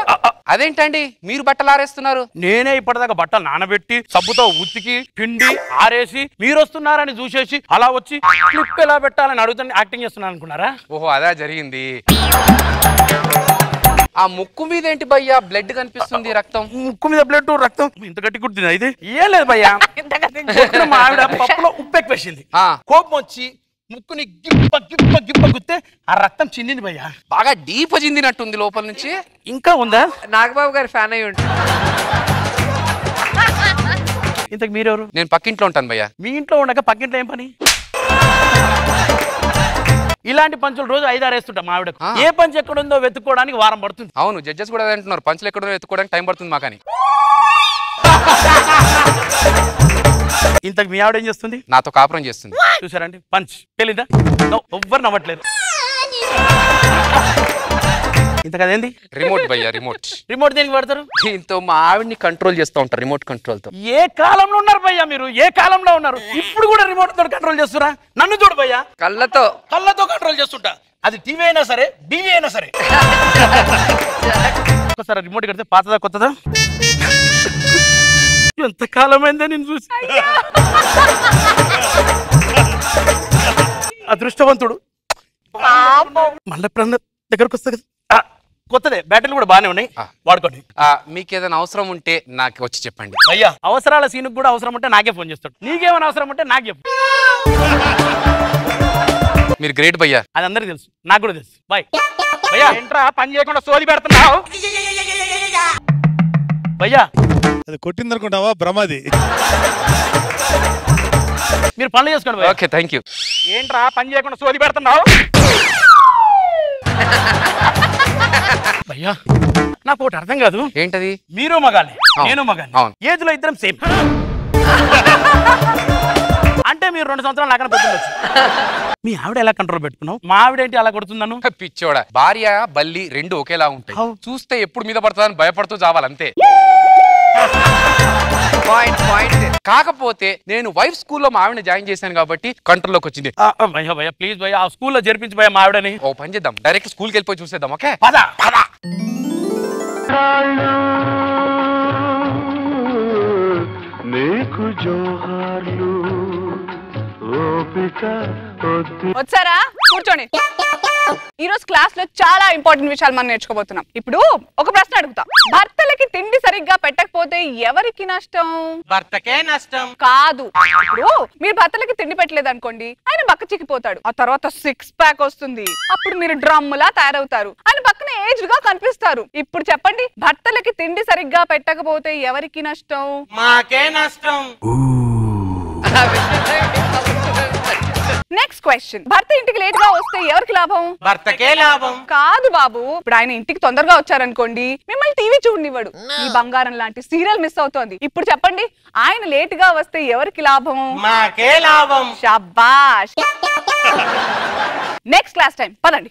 అదేంటండి మీరు బట్టలు ఆరేస్తున్నారు? నేనే ఇప్పటిదాకా బట్టలు నానబెట్టి సబ్బుతో ఉతికి పిండి ఆరేసి మీరు వస్తున్నారని చూసేసి అలా వచ్చి క్లిప్ ఎలా పెట్టాలని అడుగుతాను యాక్టింగ్ చేస్తున్నాను అనుకున్నారా? ఓహో, అదా జరిగింది. ఆ ముక్కు మీద ఏంటి భయ్యా బ్లడ్ కనిపిస్తుంది? రక్తం? ముక్కు మీద బ్లడ్, రక్తం ఇంత గట్టి కుట్టింది. ఇది ఏం లేదు భయ్యా, మా ఆవిడ పప్పులో ఉప్పు ఎక్కువేసింది. కోపం వచ్చి ముక్కుని గిప్ప గుత్తే ఆ రక్తం చిందింది భయ్యా. బాగా డీప్ చిందినట్టుంది లోపల నుంచి. ఇంకా ఉందా? నాగబాబు గారి ఫ్యాన్ అయ్యి ఉంటుంది. ఇంతకు మీరెవరు? నేను పక్కింట్లో ఉంటాను భయ్యా. మీ ఇంట్లో ఉండక పక్కింట్లో ఏం పని? ఇలాంటి పంచులు రోజు 5-6 వేస్తుంటా మా ఆవిడకు. ఏ పంచు ఎక్కడుందో వెతుక్కోవడానికి వారం పడుతుంది. అవును, జడ్జెస్ కూడా అంటున్నారు పంచులు ఎక్కడుందో వెతుక్కోవడానికి టైం పడుతుంది మాకని. ఇంతకు మీ ఆవిడ ఏం చేస్తుంది? నాతో కాపురం చేస్తుంది. చూసారండి పంచ్ తెలీదా? ఎవ్వరు నవ్వట్లేదు. ఇంతకు అదేంది? రిమోట్ భయ్యా, రిమోట్ దేనికి పడతారు? దీంతో మా ఆవిడ్ని కంట్రోల్ చేస్తూ ఉంటారు, రిమోట్ కంట్రోల్ తో. ఏ కాలంలో ఉన్నారు భయ్యా మీరు? ఏ కాలంలో ఉన్నారు? ఇప్పుడు కూడా రిమోట్ తో కంట్రోల్ చేస్తురా? నన్ను చూడు భయ్యా, కళ్ళతో కంట్రోల్ చేస్తుంటా. అది టీవీ అయినా సరే, టీవీ అయినా సరే. ఒకసారి రిమోట్ కడితే పాతదా కొత్తదా? ఎంత కాలమైందా నేను చూసి. అదృష్టవంతుడు. మళ్ళీ ఎప్పుడన్నా దగ్గరకు వస్తా కదా. కొత్తదే, బ్యాటరీలు కూడా బాగానే ఉన్నాయి, వాడుకోండి. మీకు ఏదైనా అవసరం ఉంటే నాకు వచ్చి చెప్పండి. అయ్యా అవసరాల సీనుకు కూడా అవసరం ఉంటే నాకే ఫోన్ చేస్తాడు. నీకేమైనా అవసరం ఉంటే నాకు చెప్పు. మీరు గ్రేట్ భయ్యా. అది అందరికి తెలుసు, నాకు కూడా తెలుసు. బాయ్ భయ్యా. ఏంట్రా పని చేయకుండా సోది పెడుతున్నావు భయ్యా? అది కొట్టిందనుకుంటావా భ్రమది. మీరు పనులు చేసుకోండి. Okay thank you. ఏంట్రా పని చేయకుండా సోది పెడుతున్నావు భయ్యా? నాకు ఒకటి అర్థం కాదు. ఏంటది? మీరు మగాలి, నేను మగాలి, ఏజ్ లో ఇద్దరం సేమ్. అంటే మీరు 2 సంవత్సరాలు నాకన్నా పెట్టుకోవచ్చు. మీ ఆవిడ ఎలా కంట్రోల్ పెట్టుకున్నావు? మా ఆవిడ ఏంటి అలా కొడుతుందను? పిచ్చోడా, భార్య బల్లి రెండు ఒకేలా ఉంటాయి. చూస్తే ఎప్పుడు మీద పడుతుందని భయపడుతూ చావాలంతే. కాకపోతే నేను వైఫ్ స్కూల్లో మా ఆవిడని జాయిన్ చేశాను కాబట్టి కంట్రోల్లోకి వచ్చింది. భయ్యా భయ్యా ప్లీజ్ భయ్యా, ఆ స్కూల్లో జరిపించి భయ్యా మా ఆవిడని. ఓ పని చేద్దాం, డైరెక్ట్ స్కూల్కి వెళ్ళిపోయి చూసేద్దాం. ఓకే పద పద. వచ్చారా? కూర్చోండి. ఈ రోజు క్లాస్ లో చాలా ఇంపార్టెంట్ విషయాలు మనం నేర్చుకోబోతున్నాం. ఇప్పుడు ఒక ప్రశ్న అడుగుతా. భర్తలకి తిండి సరిగ్గా పెట్టకపోతే ఎవరికి నష్టం? భర్తకే నష్టం. కాదు. ఇప్పుడు మీరు భర్తలకి తిండి పెట్టలేదు అనుకోండి, ఆయన బక్క చిక్కిపోతాడు. ఆ తర్వాత 6 ప్యాక్ వస్తుంది. అప్పుడు మీరు డ్రమ్ములా తయారవుతారు. ఆయన పక్కన ఏజ్డ్ గా కనిపిస్తారు. ఇప్పుడు చెప్పండి, భర్తలకి తిండి సరిగ్గా పెట్టకపోతే ఎవరికి నష్టం? మాకే నష్టం. Next question. భర్త ఇంటికి లేట్ గా వస్తే ఎవరికి లాభం? భర్తకే లాభం. కాదు బాబు. ఇప్పుడు ఆయన ఇంటికి తొందరగా వచ్చారనుకోండి, మిమ్మల్ని టీవీ చూడనివ్వడు. ఈ బంగారం లాంటి సీరియల్ మిస్ అవుతోంది. ఇప్పుడు చెప్పండి, ఆయన లేట్ గా వస్తే ఎవరికి లాభం? మాకే లాభం. శబాష్. నెక్స్ట్ క్లాస్ టైం పదండి.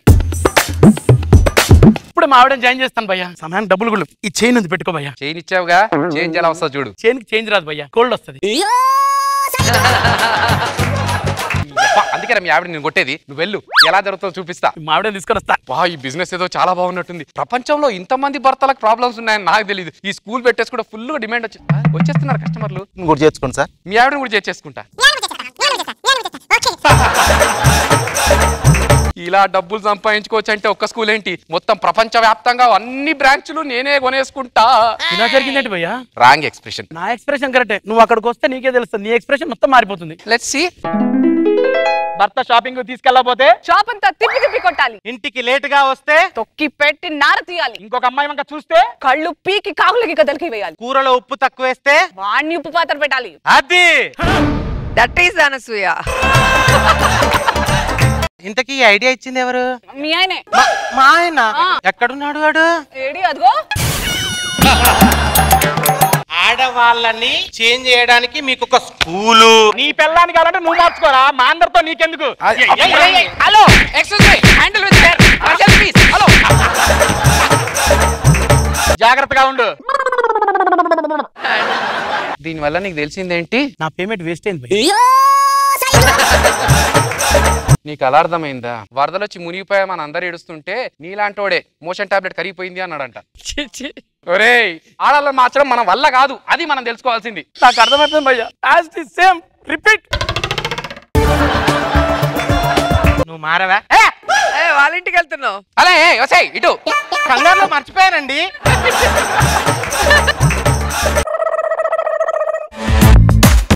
ఇప్పుడు మా ఆవిడని జాయిన్ చేస్తాను భయ్యా. సమయానికి డబ్బులు కూడా ఈ చైన్ ఉంది, పెట్టుకో భయ్యా. చైన్ ఇచ్చావుగా, చేంజ్ ఎలా వస్తుంది చూడు. చైన్ కి చేంజ్ రాదు భయ్యా, కోల్డ్ వస్తుంది. అందుకే మీ ఆవిడ నేను కొట్టేది. నువ్వు వెళ్ళు, ఎలా జరుగుతుందో చూపిస్తా. మా ఆవిడ తీసుకొని వస్తా. వా, ఈ బిజినెస్ ఏదో చాలా బాగున్నట్టుంది. ప్రపంచంలో ఇంతమంది భర్తలకు ప్రాబ్లమ్స్ ఉన్నాయని నాకు తెలియదు. ఈ స్కూల్ పెట్టేసి కూడా ఫుల్ గా డిమాండ్ వచ్చేస్తున్నారు కస్టమర్లు. కూడా చేర్చుకోండి సార్. మీ ఆవిడని కూడా చేర్చేసుకుంటా. ఇలా డబ్బులు సంపాదించుకోవచ్చు అంటే ఒక్క స్కూల్ ఏంటి, మొత్తం ప్రపంచ వ్యాప్తంగా అన్ని బ్రాంచ్లు నేనే కొనేసుకుంటా. ఇలా జరిగిందంటే భయ్యా? Wrong expression. నా ఎక్స్ప్రెషన్ కరెక్టే. నువ్వు అక్కడికి వస్తే నీకే తెలుస్తుంది, నీ ఎక్స్ప్రెషన్ మొత్తం మారిపోతుంది. Let's see. భర్త షాపింగ్ తీసుకెళ్ళకపోతే షాప్ అంతా తిప్పి తిప్పి కొట్టాలి. ఇంటికి లేట్ గా వస్తే తొక్కి పెట్టి నార తీయాలి. ఇంకొక అమ్మాయి వంక చూస్తే కళ్ళు పీకి కాకులకి కదలికి వేయాలి. కూరలో ఉప్పు తక్కువ వేస్తే వాణ్ణి ఉప్పు పాత్ర పెట్టాలి. అది దట్ ఈస్ అనసూయ. ఇంతకీ ఐడియా ఇచ్చింది ఎవరు? మీ ఆయనే. మా ఆయన ఎక్కడున్నాడు? వాడు ఏడి అదిగో. ఆడవాళ్ళని చేంజ్ చేయడానికి మీకు ఒక స్కూలు. నీ పెళ్ళాన్ని కావాలంటే నువ్వు మార్చుకోరా, మా అందరితో నీకెందుకు? Hello, excuse me, handle with care. Please. Hello, జాగ్రత్తగా ఉండు. దీనివల్ల నీకు తెలిసిందేంటి? నా పేమెంట్ వేస్ట్ అయింది. నీకు అలా అర్థమైందా? వరదలొచ్చి మునిగిపోయామని అందరు ఏడుస్తుంటే నీలాంటోడే మోషన్ టాబ్లెట్ కరిగిపోయింది అన్నాడంట. ఒరేయ్, ఆడాలని మార్చడం మన వల్ల కాదు, అది మనం తెలుసుకోవాల్సింది. నాకు అర్థమవుతుంది భయ్యా. As the same repeat. నువ్వు మారవా? వాళ్ళ ఇంటికి వెళ్తున్నావు? అలా వసాయి ఇటు. కంగారులో మర్చిపోయానండి.